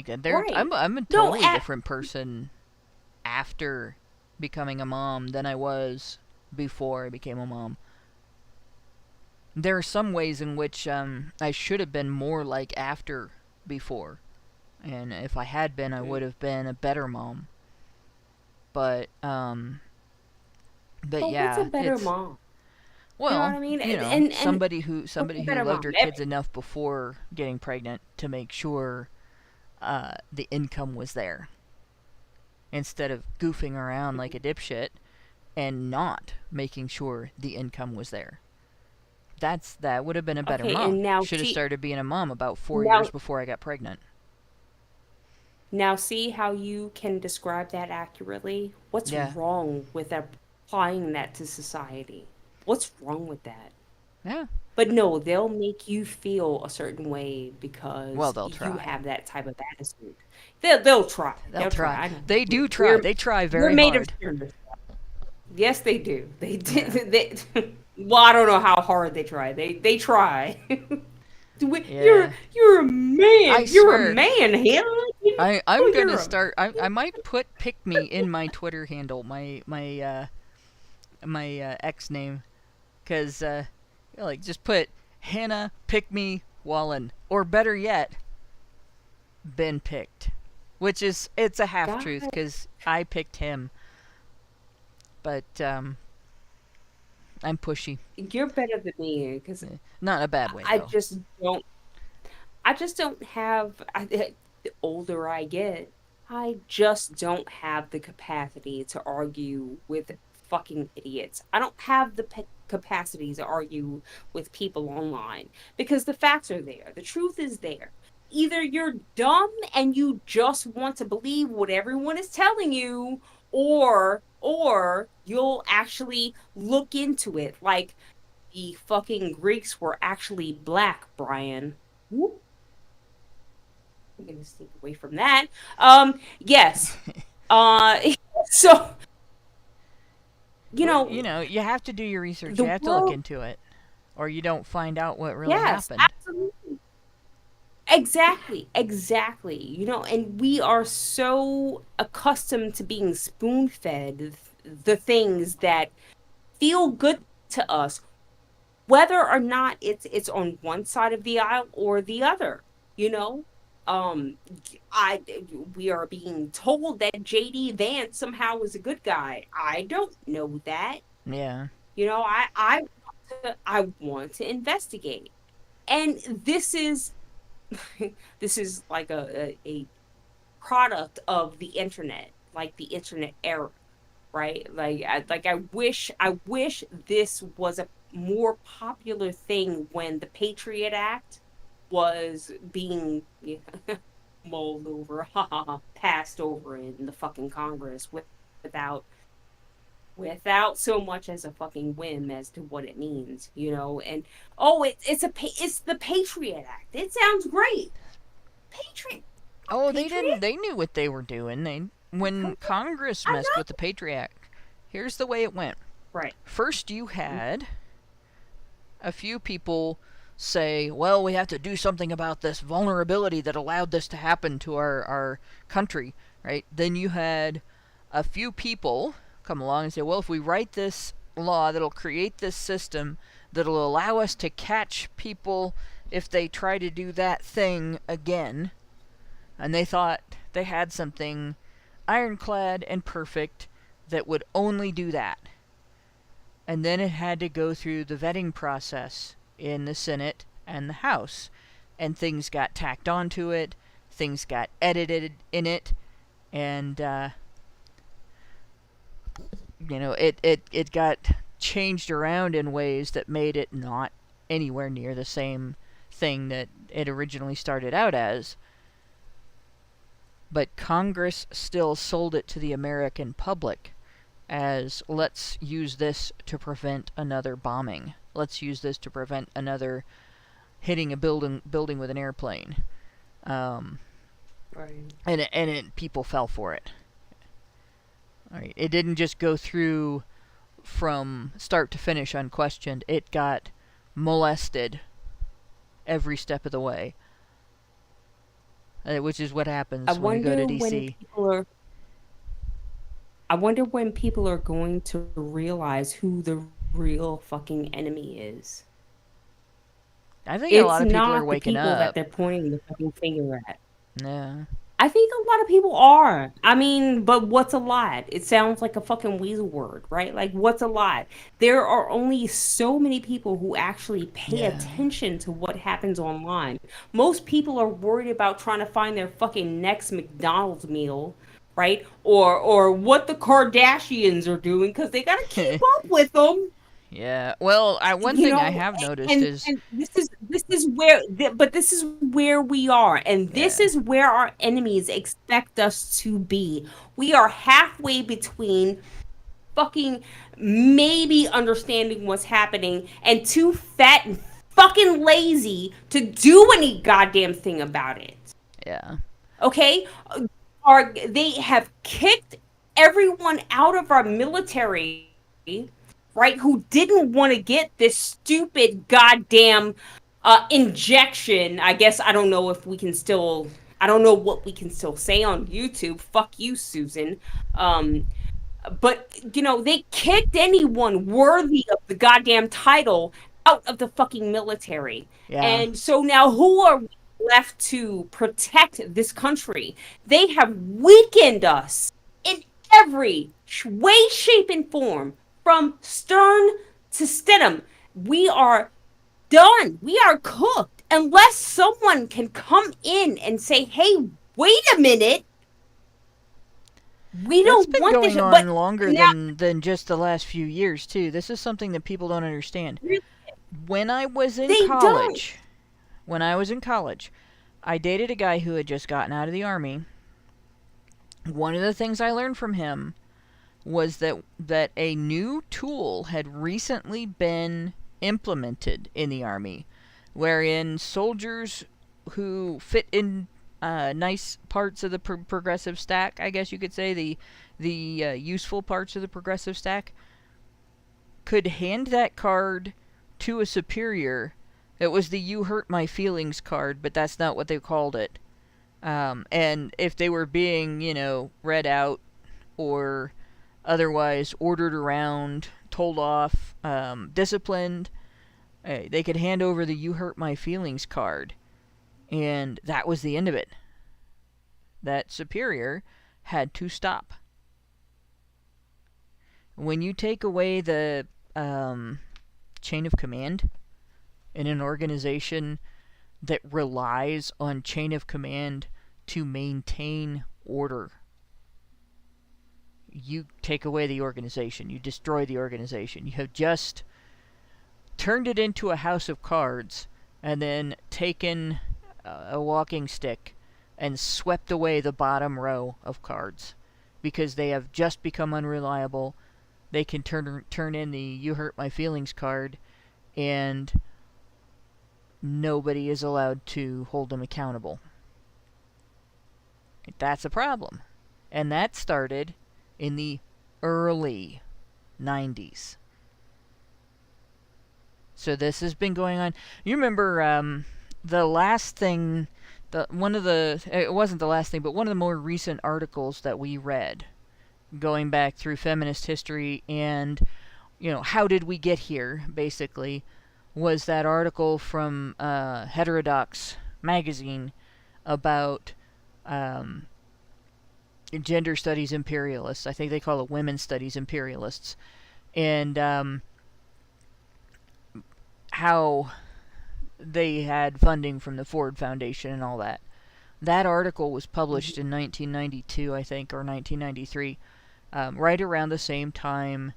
Like, Right. I'm a No, totally different person after becoming a mom than I was before I became a mom. There are some ways in which I should have been more like after before. And if I had been, I would have been a better mom. But But yeah, what's a better it's... mom? Well, You know what I mean? And somebody what's who a better loved mom? her kids enough before getting pregnant to make sure the income was there, instead of goofing around like a dipshit and not making sure the income was there. That would have been a better Okay, mom. and now Should have see- started being a mom about 4 now- years before I got pregnant. Now, see how you can describe that accurately? What's Yeah. wrong with applying that to society? What's wrong with that? Yeah. But no, they'll make you feel a certain way because Well, they'll you try. have that type of attitude. They'll try. They'll try. I know. They do try. We're- They try we're very made hard. of stereotypes. Yes, they do. They did. Well, I don't know how hard they try. They try. Yeah. You're a man. I You're swear. a man, Hannah. I'm You're gonna a- start. I might put "pick me" in my Twitter handle, my X name, cause like just put Hannah pick me Wallen, or better yet, been picked, which is it's a half truth God. because I picked him, but I'm pushy, You're better than me because not in a bad way. I though. just don't. I just don't have. The older I get, I just don't have the capacity to argue with fucking idiots. I don't have the capacity to argue with people online because the facts are there. The truth is there. Either you're dumb and you just want to believe what everyone is telling you, or you'll actually look into it. Like the fucking Greeks were actually black, Brian. Whoop. I'm gonna stay away from that. Yes. So you know, you have to do your research. the You have to look world- into it, or you don't find out what really yes, happened. absolutely. Exactly. And we are so accustomed to being spoon-fed the things that feel good to us, whether or not it's on one side of the aisle or the other. We are being told that JD Vance somehow is a good guy. I don't know that. Yeah. I want to investigate. And this is like a product of the internet, like the internet era, right? I wish this was a more popular thing when the Patriot Act was being mulled over, passed over in the fucking Congress without so much as a fucking whim as to what it means, and it's the Patriot Act. It sounds great. Patriot. Oh, Patriot? they knew what they were doing. When Congress messed with the Patriot Act, here's the way it went. Right. First, you had a few people say, well, we have to do something about this vulnerability that allowed this to happen to our country, right? Then you had a few people come along and say, well, if we write this law that'll create this system that'll allow us to catch people if they try to do that thing again, and they thought they had something ironclad and perfect that would only do that. And then it had to go through the vetting process in the Senate and the House, and things got tacked onto it, things got edited in it, and it got changed around in ways that made it not anywhere near the same thing that it originally started out as. But Congress still sold it to the American public as, let's use this to prevent another bombing. Let's use this to prevent another hitting a building with an airplane. Right. And people fell for it. All right. It didn't just go through from start to finish unquestioned. It got molested every step of the way. which is what happens I when you go wonder to when DC. people are. I wonder when people are going to realize who the real fucking enemy is. I think a It's lot of people are not the waking people that up. they're pointing the fucking finger at. Yeah. I think a lot of people are. I mean, but what's a lot? It sounds like a fucking weasel word, right? Like, what's a lot? There are only so many people who actually pay attention to what happens online. Most people are worried about trying to find their fucking next McDonald's meal, right? Or what the Kardashians are doing because they gotta keep up with them. Yeah. Well, one You thing I know, have noticed and is and this is where but this is where we are, and this is where our enemies expect us to be. We are halfway between fucking maybe understanding what's happening and too fat and fucking lazy to do any goddamn thing about it. yeah. Okay? They have kicked everyone out of our military, right, who didn't want to get this stupid goddamn injection. I guess I don't know if we can still. I don't know what we can still say on YouTube. Fuck you, Susan. But they kicked anyone worthy of the goddamn title out of the fucking military. Yeah. And so now who are we left to protect this country? They have weakened us in every way, shape, and form. From stern to sternum, we are done. We are cooked. Unless someone can come in and say, "Hey, wait a minute, we That's don't been want going this." on But longer now, than just the last few years too. This is something that people don't understand. When I was in They college, I dated a guy who had just gotten out of the army. One of the things I learned from him was that a new tool had recently been implemented in the army, wherein soldiers who fit in nice parts of the progressive stack, I guess you could say, the useful parts of the progressive stack, could hand that card to a superior. It was the "you hurt my feelings" card, but that's not what they called it. And if they were being, read out or otherwise ordered around, told off, disciplined, they could hand over the "you hurt my feelings" card. And that was the end of it. That superior had to stop. When you take away the chain of command in an organization that relies on chain of command to maintain order, you take away the organization. You destroy the organization. You have just turned it into a house of cards and then taken a walking stick and swept away the bottom row of cards because they have just become unreliable. They can turn in the "you hurt my feelings" card, and nobody is allowed to hold them accountable. That's a problem. And that started in the early 90s. So this has been going on. You remember the last thing, it wasn't the last thing, but one of the more recent articles that we read, going back through feminist history and, how did we get here, basically, was that article from Heterodox magazine about gender studies imperialists. I think they call it women's studies imperialists. And how they had funding from the Ford Foundation and all that. That article was published in 1992, I think, or 1993, right around the same time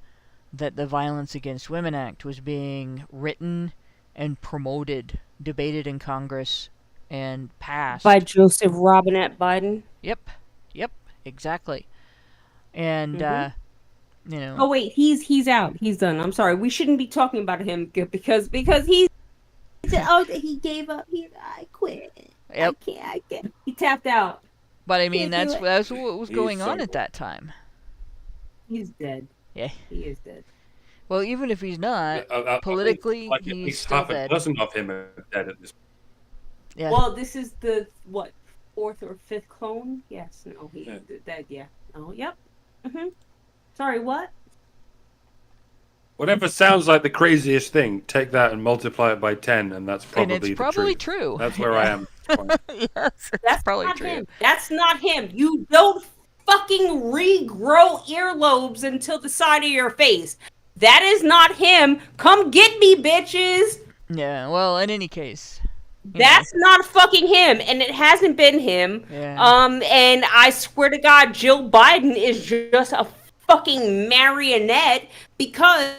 that the Violence Against Women Act was being written and promoted, debated in Congress, and passed. by Joseph Robinette Biden. Yep, exactly. And, Oh wait, he's out. He's done. I'm sorry. We shouldn't be talking about him because he gave up. I quit. Yep. I can't. He tapped out. But I mean, that's what was going on at that time. He's dead. Yeah. He is dead. Well, even if he's not, politically, he's still dead. Half a dozen of him are dead at this point. Yeah. Well, this is the fourth or fifth clone. Yes, no, he Yeah. that yeah. Oh, yep. Sorry, what? Whatever sounds like the craziest thing, take that and multiply it by 10, and that's probably and it's the probably truth. true. That's where I am at this point. Yes, it's That's probably not true. him. That's not him. You don't fucking regrow earlobes until the side of your face. That is not him. Come get me, bitches. Yeah, well, in any case. That's not fucking him, and it hasn't been him. Yeah. And I swear to God, Jill Biden is just a fucking marionette because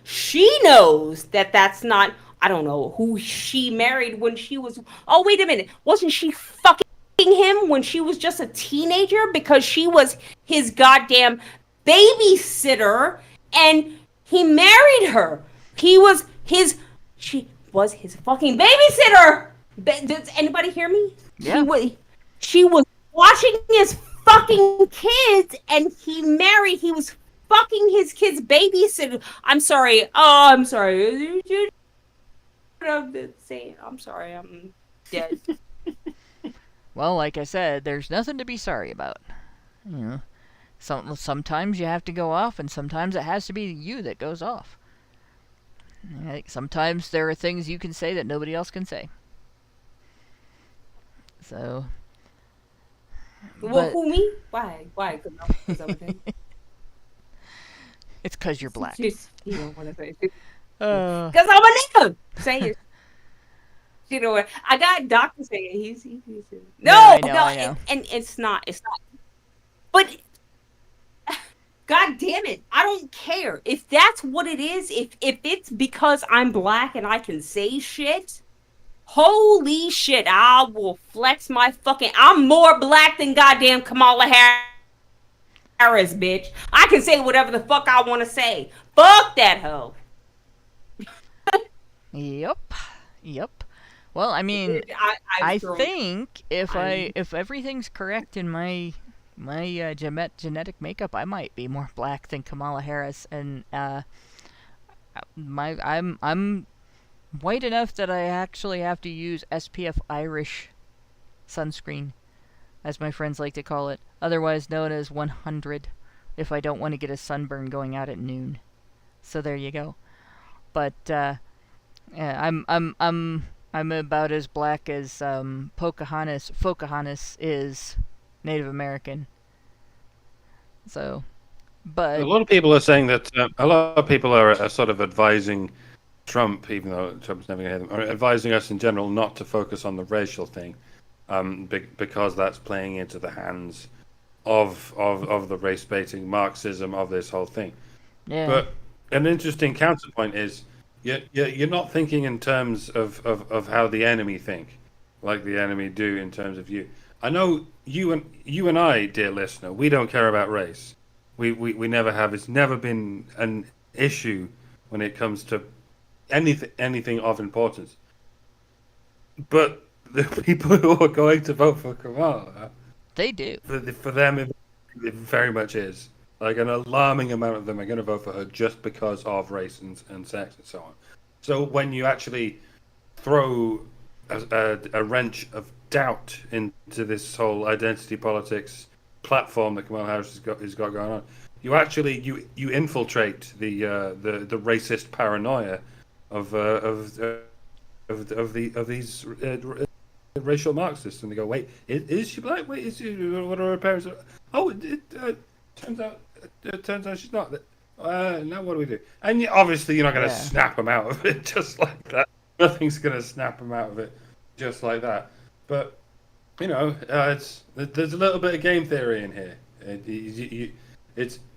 she knows that that's not. I don't know who she married when she was. Oh, wait a minute. Wasn't she fucking him when she was just a teenager? Because she was his goddamn babysitter and he married her. She was his fucking babysitter. Does anybody hear me? Yeah. She was watching his fucking kids and he was fucking his kids' babysitter. I'm sorry. Oh, I'm sorry. I'm sorry. I'm dead. Well, like I said, there's nothing to be sorry about. You know, sometimes you have to go off, and sometimes it has to be you that goes off. Like, sometimes there are things you can say that nobody else can say. So. Well, who, me? Why? Why? Because I'm a thing. It's because you're black. Just, you don't want to say. Because I'm a nigga. Say it. You know what? I got Doctor saying he's I know. And it's not. But God damn it, I don't care if that's what it is. If it's because I'm black and I can say shit, holy shit, I will flex my fucking. I'm more black than goddamn Kamala Harris, bitch. I can say whatever the fuck I want to say. Fuck that hoe. Yep. Well, I mean, I think if everything's correct in my genetic makeup, I might be more black than Kamala Harris, and I'm white enough that I actually have to use SPF Irish sunscreen, as my friends like to call it, otherwise known as 100, if I don't want to get a sunburn going out at noon. So there you go. But yeah, I'm about as black as Pocahontas is Native American. So, but A lot of people are saying that a lot of people are sort of advising Trump, even though Trump's never going to hear them, are advising us in general not to focus on the racial thing, because that's playing into the hands of the race baiting Marxism of this whole thing. yeah. But an interesting counterpoint is you're not thinking in terms of how the enemy think, like the enemy do in terms of you. I know you and I, dear listener, we don't care about race. We never have. It's never been an issue when it comes to anything of importance. But the people who are going to vote for Kamala, They do. for them, it very much is. Like an alarming amount of them are going to vote for her just because of race and sex and so on. So when you actually throw a wrench of doubt into this whole identity politics platform that Kamala Harris has got going on, you actually you infiltrate the racist paranoia of these racial Marxists, and they go, wait, is she black? Wait, is she? What are her parents? Oh, it turns out she's not. Now what do we do? And obviously you're not going to snap them out of it just like that. Nothing's going to snap them out of it just like that. But you know, there's a little bit of game theory in here.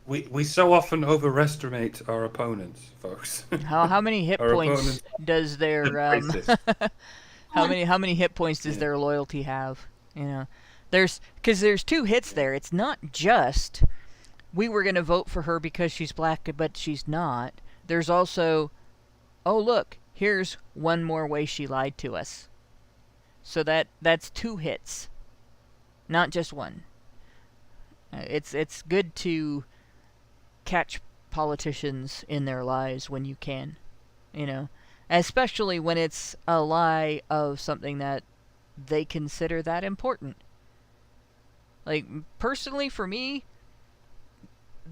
We so often overestimate our opponents, folks. How many hit Our points opponents does their racist. how many hit points does their loyalty have? You know, there's two hits there. It's not just we were gonna vote for her because she's black, but she's not. There's also, oh look, here's one more way she lied to us. So that's two hits, not just one. It's good to catch politicians in their lies when you can, you know, especially when it's a lie of something that they consider that important. Like, personally, for me,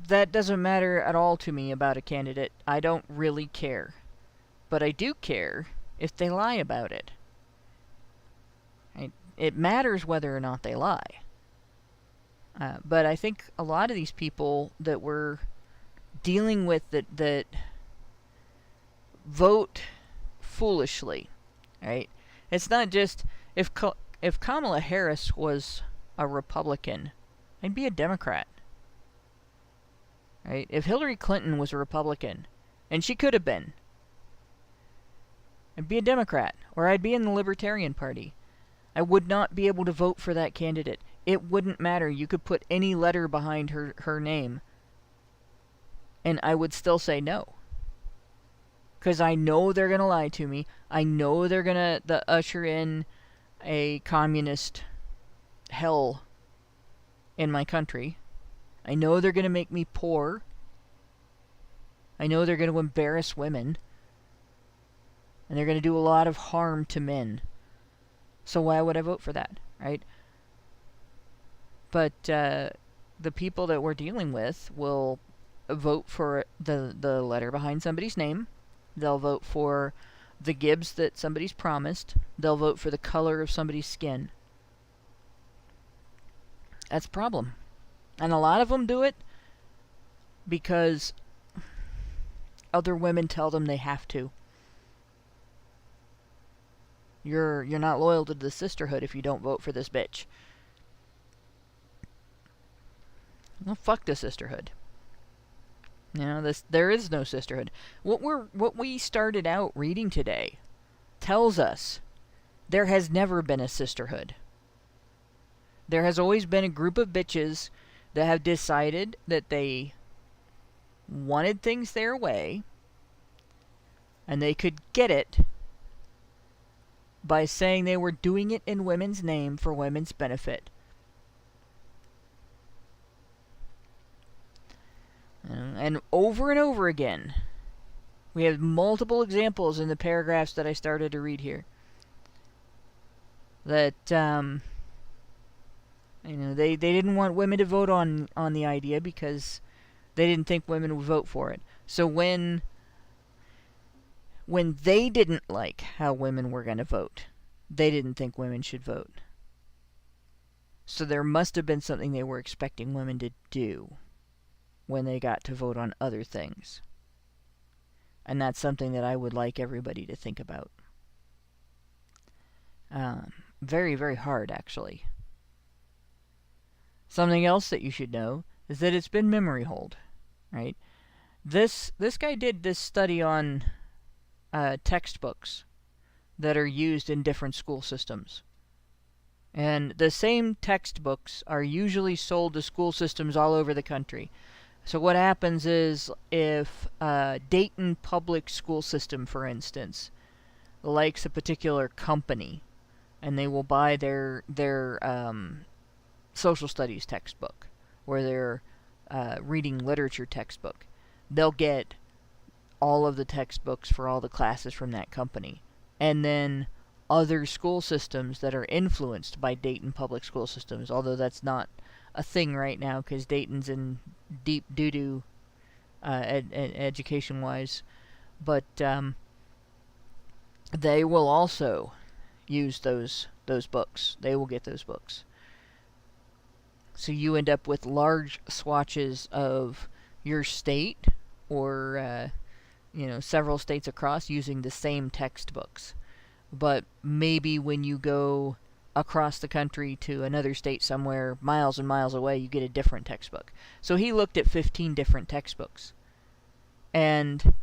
that doesn't matter at all to me about a candidate. I don't really care. But I do care if they lie about it. It matters whether or not they lie. But I think a lot of these people that we're dealing with that vote foolishly, right? It's not just if Kamala Harris was a Republican, I'd be a Democrat. Right? If Hillary Clinton was a Republican, and she could have been, I'd be a Democrat, or I'd be in the Libertarian Party. I would not be able to vote for that candidate. It wouldn't matter. You could put any letter behind her name, and I would still say no. Because I know they're going to lie to me. I know they're going to usher in a communist hell in my country. I know they're going to make me poor. I know they're going to embarrass women. And they're going to do a lot of harm to men. So why would I vote for that, right? But the people that we're dealing with will vote for the letter behind somebody's name. They'll vote for the gibs that somebody's promised. They'll vote for the color of somebody's skin. That's a problem. And a lot of them do it because other women tell them they have to. You're not loyal to the sisterhood if you don't vote for this bitch. Well, fuck the sisterhood. You know, there is no sisterhood. What we started out reading today tells us there has never been a sisterhood. There has always been a group of bitches that have decided that they wanted things their way, and they could get it by saying they were doing it in women's name for women's benefit. And over again, we have multiple examples in the paragraphs that I started to read here. That, they didn't want women to vote on the idea because they didn't think women would vote for it. So when they didn't like how women were going to vote, they didn't think women should vote. So there must have been something they were expecting women to do when they got to vote on other things. And that's something that I would like everybody to think about. Very, very hard, actually. Something else that you should know is that it's been memory hold, right? This guy did this study on textbooks that are used in different school systems. And the same textbooks are usually sold to school systems all over the country. So what happens is if Dayton Public School System, for instance, likes a particular company, and they will buy their social studies textbook or their reading literature textbook, they'll get all of the textbooks for all the classes from that company. And then other school systems that are influenced by Dayton Public School Systems, although that's not a thing right now because Dayton's in deep doo-doo education-wise. But they will also use those books. They will get those books. So you end up with large swatches of your state or several states across using the same textbooks. But maybe when you go across the country to another state somewhere miles and miles away, you get a different textbook. So he looked at 15 different textbooks. And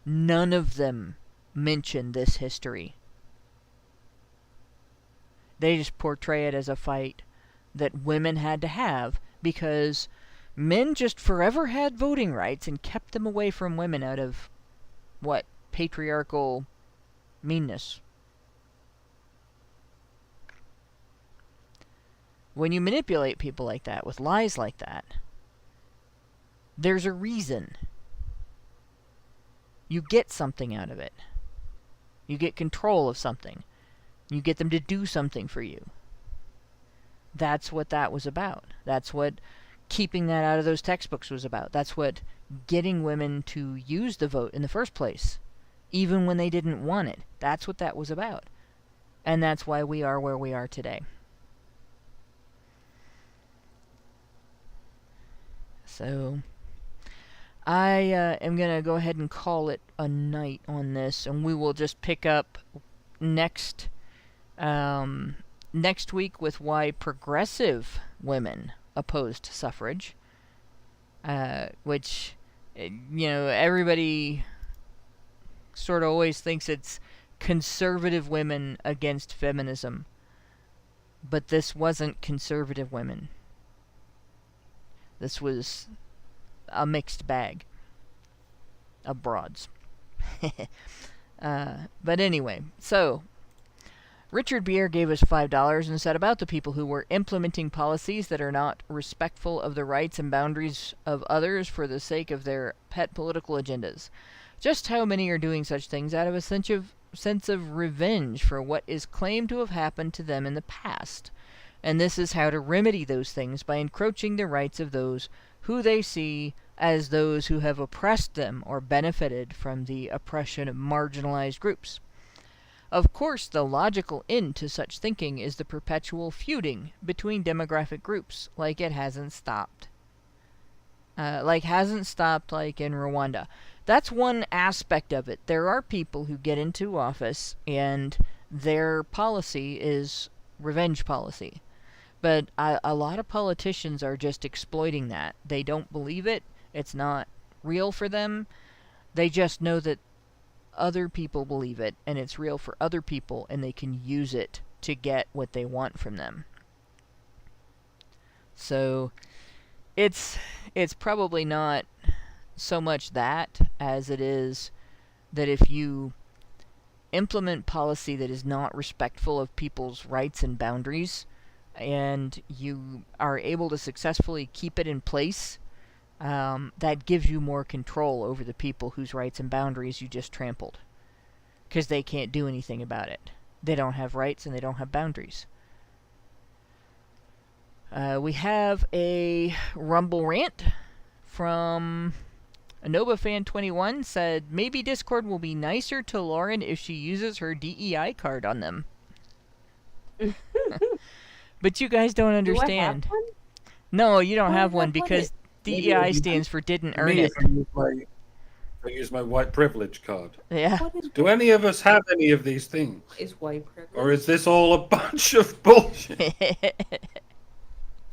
none of them mention this history. They just portray it as a fight that women had to have because men just forever had voting rights and kept them away from women out of, patriarchal meanness. When you manipulate people like that, with lies like that, there's a reason. You get something out of it. You get control of something. You get them to do something for you. That's what that was about. That's what keeping that out of those textbooks was about. That's what getting women to use the vote in the first place, even when they didn't want it. That's what that was about. And that's why we are where we are today. So, I am going to go ahead and call it a night on this, and we will just pick up next week with why progressive women opposed suffrage, which, everybody sort of always thinks it's conservative women against feminism, but this wasn't conservative women. This was a mixed bag of broads. But anyway, so Richard Beer gave us $5 and said about the people who were implementing policies that are not respectful of the rights and boundaries of others for the sake of their pet political agendas. Just how many are doing such things out of a sense of revenge for what is claimed to have happened to them in the past? And this is how to remedy those things by encroaching the rights of those who they see as those who have oppressed them or benefited from the oppression of marginalized groups. Of course, the logical end to such thinking is the perpetual feuding between demographic groups, like it hasn't stopped. Like in Rwanda. That's one aspect of it. There are people who get into office and their policy is revenge policy. But a lot of politicians are just exploiting that. They don't believe it. It's not real for them. They just know that other people believe it, and it's real for other people, and they can use it to get what they want from them. So, it's probably not so much that as it is that if you implement policy that is not respectful of people's rights and boundaries, and you are able to successfully keep it in place, that gives you more control over the people whose rights and boundaries you just trampled. Because they can't do anything about it. They don't have rights and they don't have boundaries. We have a Rumble rant from AnovaFan21 said, maybe Discord will be nicer to Lauren if she uses her DEI card on them. But you guys don't understand. Do I have one? No, you don't have one because DEI stands for didn't earn it. I use my white privilege card. Yeah. Do any of us have any of these things? Is white privilege? Or is this all a bunch of bullshit?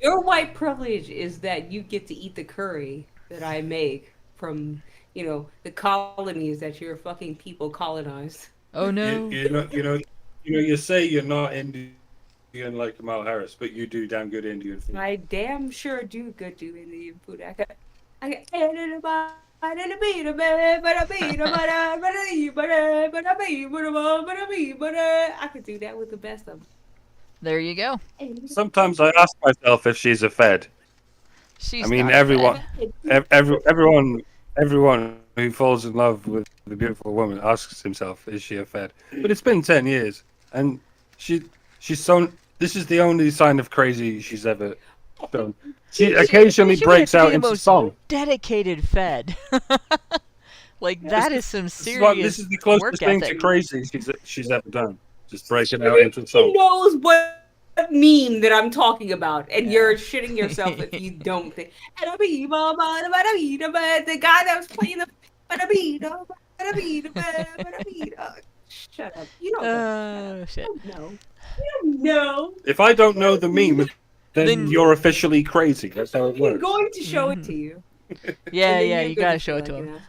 Your white privilege is that you get to eat the curry that I make from, the colonies that your fucking people colonized. Oh no. You say you're not Indian like Kamala Harris, but you do damn good Indian food. I damn sure do good do Indian food. I can do that with the best of them. There you go. Sometimes I ask myself if she's a Fed. She's I mean, not everyone who falls in love with the beautiful woman asks himself, is she a Fed? But it's been 10 years, and she's so. This is the only sign of crazy she's ever done. She occasionally breaks out into song. Dedicated Fed. That is some serious. This is the closest thing to crazy she's ever done. Just breaking out into song. Who knows what meme that I'm talking about, and you're shitting yourself if you don't think. The guy that was playing the. Shut up. You don't shit. know. You don't know. If I don't know the meme, then you're officially crazy. That's how it works. I'm going to show it to you. Yeah, you gotta show it to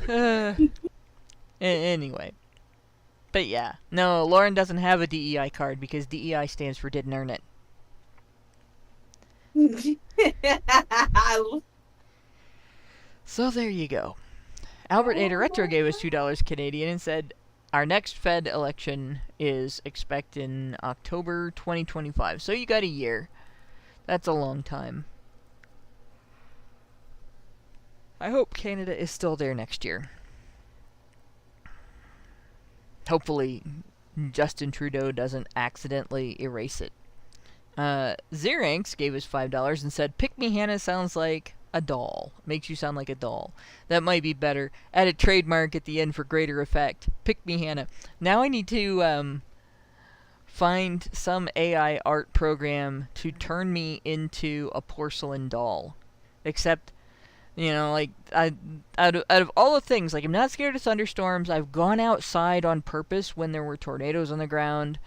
him. Anyway. But yeah. No, Lauren doesn't have a DEI card because DEI stands for didn't earn it. So there you go. Albert Ada Retro gave us $2 Canadian and said, our next Fed election is expected in October 2025. So you got a year. That's a long time. I hope Canada is still there next year. Hopefully Justin Trudeau doesn't accidentally erase it. Xeranx gave us $5 and said, Pick Me Hannah sounds like a doll. Makes you sound like a doll. That might be better. Add a trademark at the end for greater effect. Pick Me Hannah. Now I need to find some AI art program to turn me into a porcelain doll. Except, like, out of all the things, like, I'm not scared of thunderstorms. I've gone outside on purpose when there were tornadoes on the ground.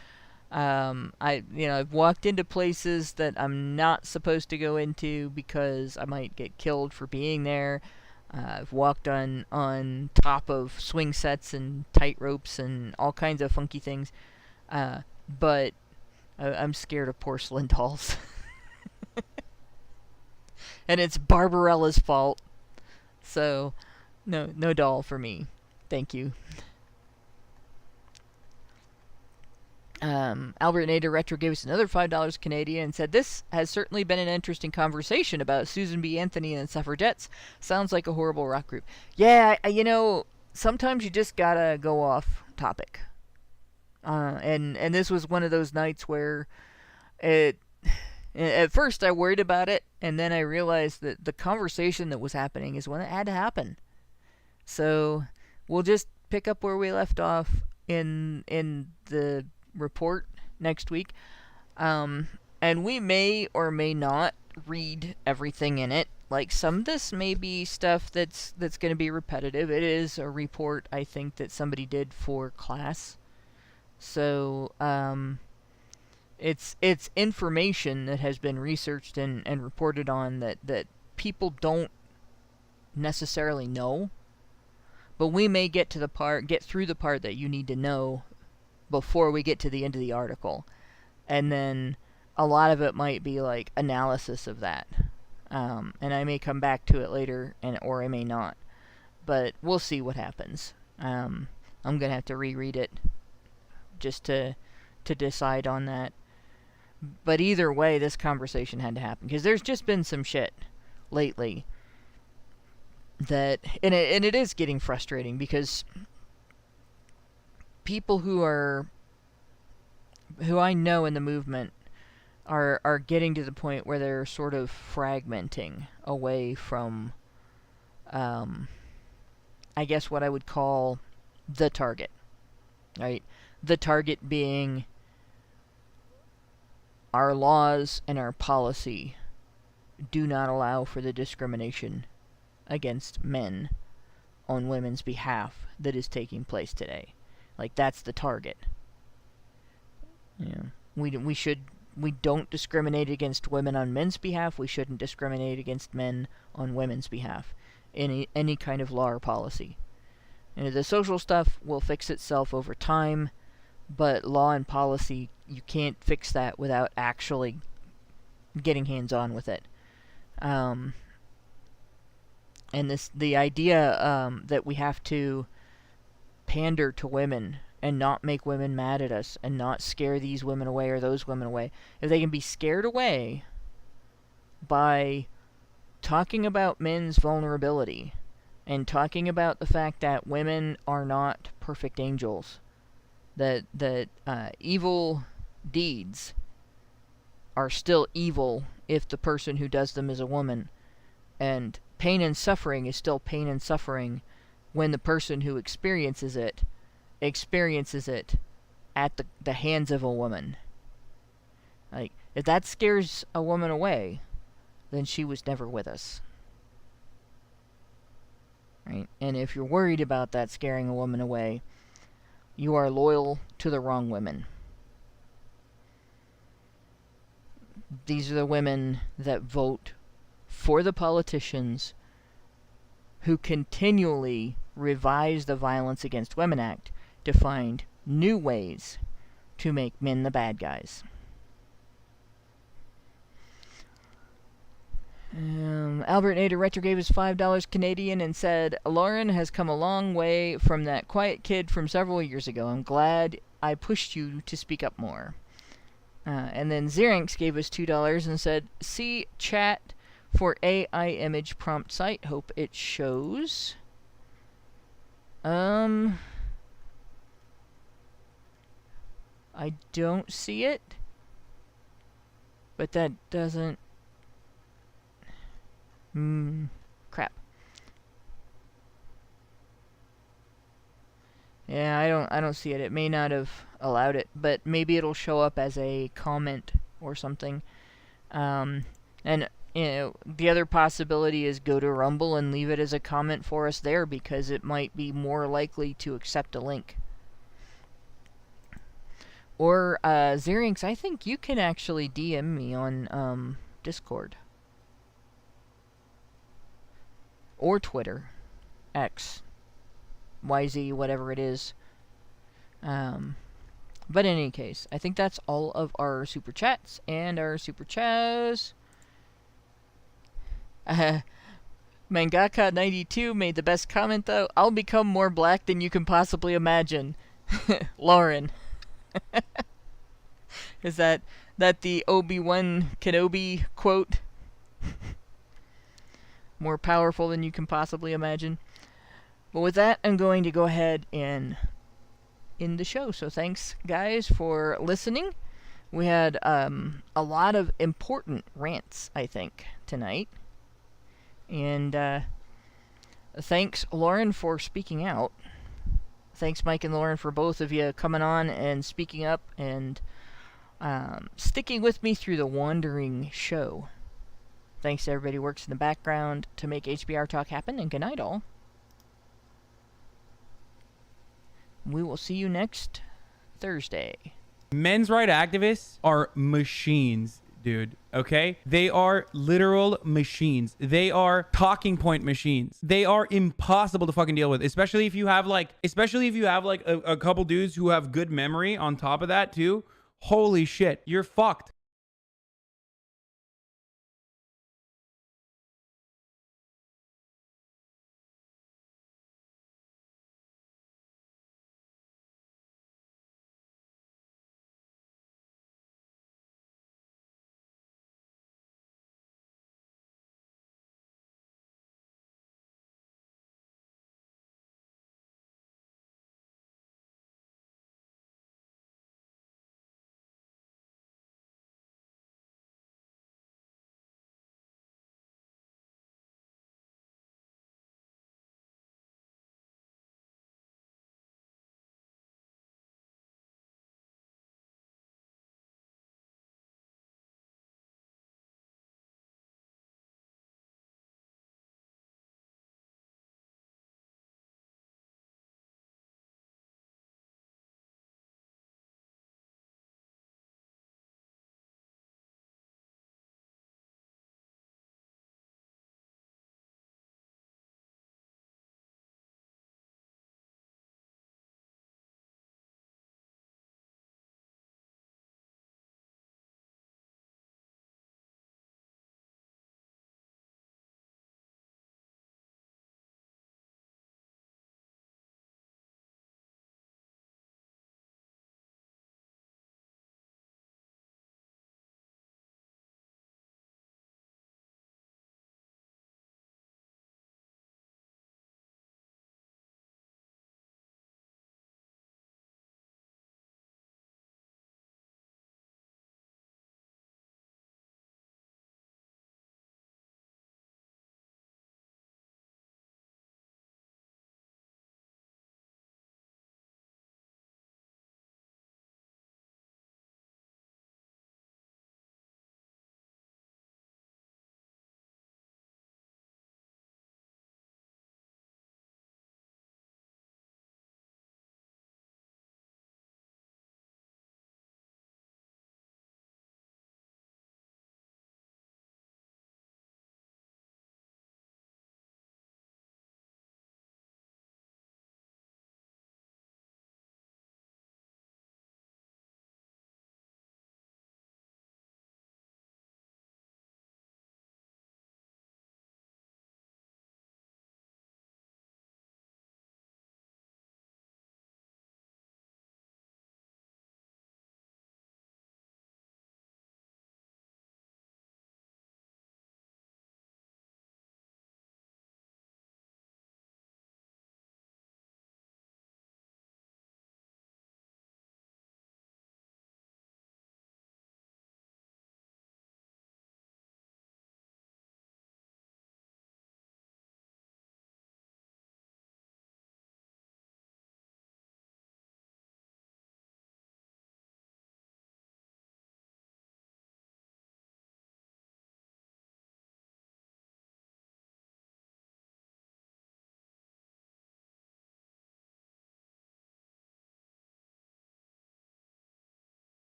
I've walked into places that I'm not supposed to go into because I might get killed for being there. I've walked on top of swing sets and tight ropes and all kinds of funky things. But I'm scared of porcelain dolls. And it's Barbarella's fault. So, no doll for me. Thank you. Albert Nader Retro gave us another $5 Canadian and said, This has certainly been an interesting conversation about Susan B. Anthony and the suffragettes. Sounds like a horrible rock group. Yeah, sometimes you just gotta go off topic. And this was one of those nights where at first I worried about it, and then I realized that the conversation that was happening is when it had to happen. So we'll just pick up where we left off in the report next week. And we may or may not read everything in it. Like, some of this may be stuff that's going to be repetitive. It is a report, I think, that somebody did for class. So, it's information that has been researched and reported on that people don't necessarily know. But we may get through the part that you need to know before we get to the end of the article. And then a lot of it might be like analysis of that. And I may come back to it later, or I may not. But we'll see what happens. I'm going to have to reread it just to decide on that. But either way, this conversation had to happen. Because there's just been some shit lately that... And it is getting frustrating because people who I know in the movement are getting to the point where they're sort of fragmenting away from, I guess what I would call the target, right? The target being our laws and our policy do not allow for the discrimination against men on women's behalf that is taking place today. Like, that's the target. Yeah. We don't discriminate against women on men's behalf. We shouldn't discriminate against men on women's behalf in any kind of law or policy. And the social stuff will fix itself over time, but law and policy, you can't fix that without actually getting hands-on with it. And the idea that we have to pander to women and not make women mad at us and not scare these women away or those women away. If they can be scared away by talking about men's vulnerability and talking about the fact that women are not perfect angels, that evil deeds are still evil if the person who does them is a woman, and pain and suffering is still pain and suffering when the person who experiences it at the hands of a woman. Like, if that scares a woman away, then she was never with us. Right? And if you're worried about that scaring a woman away, you are loyal to the wrong women. These are the women that vote for the politicians who continually revise the Violence Against Women Act to find new ways to make men the bad guys. Albert Nader Retro gave us $5 Canadian and said, Lauren has come a long way from that quiet kid from several years ago. I'm glad I pushed you to speak up more. And then Xeranx gave us $2 and said, see chat for AI image prompt site. Hope it shows. I don't see it. But that doesn't... crap. Yeah, I don't see it. It may not have allowed it, but maybe it'll show up as a comment or something. And you know, the other possibility is go to Rumble and leave it as a comment for us there, because it might be more likely to accept a link. Or Xerinx, I think you can actually DM me on Discord or Twitter, X, YZ, whatever it is. But in any case, I think that's all of our super chats and our super chats. Mangaka92 made the best comment though. I'll become more black than you can possibly imagine. Lauren. Is that the Obi-Wan Kenobi quote? More powerful than you can possibly imagine. But with that, I'm going to go ahead and end the show. So thanks, guys, for listening. We had a lot of important rants, I think, tonight. And thanks, Lauren, for speaking out. Thanks, Mike and Lauren, for both of you coming on and speaking up and sticking with me through the wandering show. Thanks to everybody who works in the background to make HBR Talk happen, and good night, all. We will see you next Thursday. Men's rights activists are machines, dude. Okay? They are literal machines. They are talking point machines. They are impossible to fucking deal with, especially if you have like a couple dudes who have good memory on top of that too. Holy shit, you're fucked.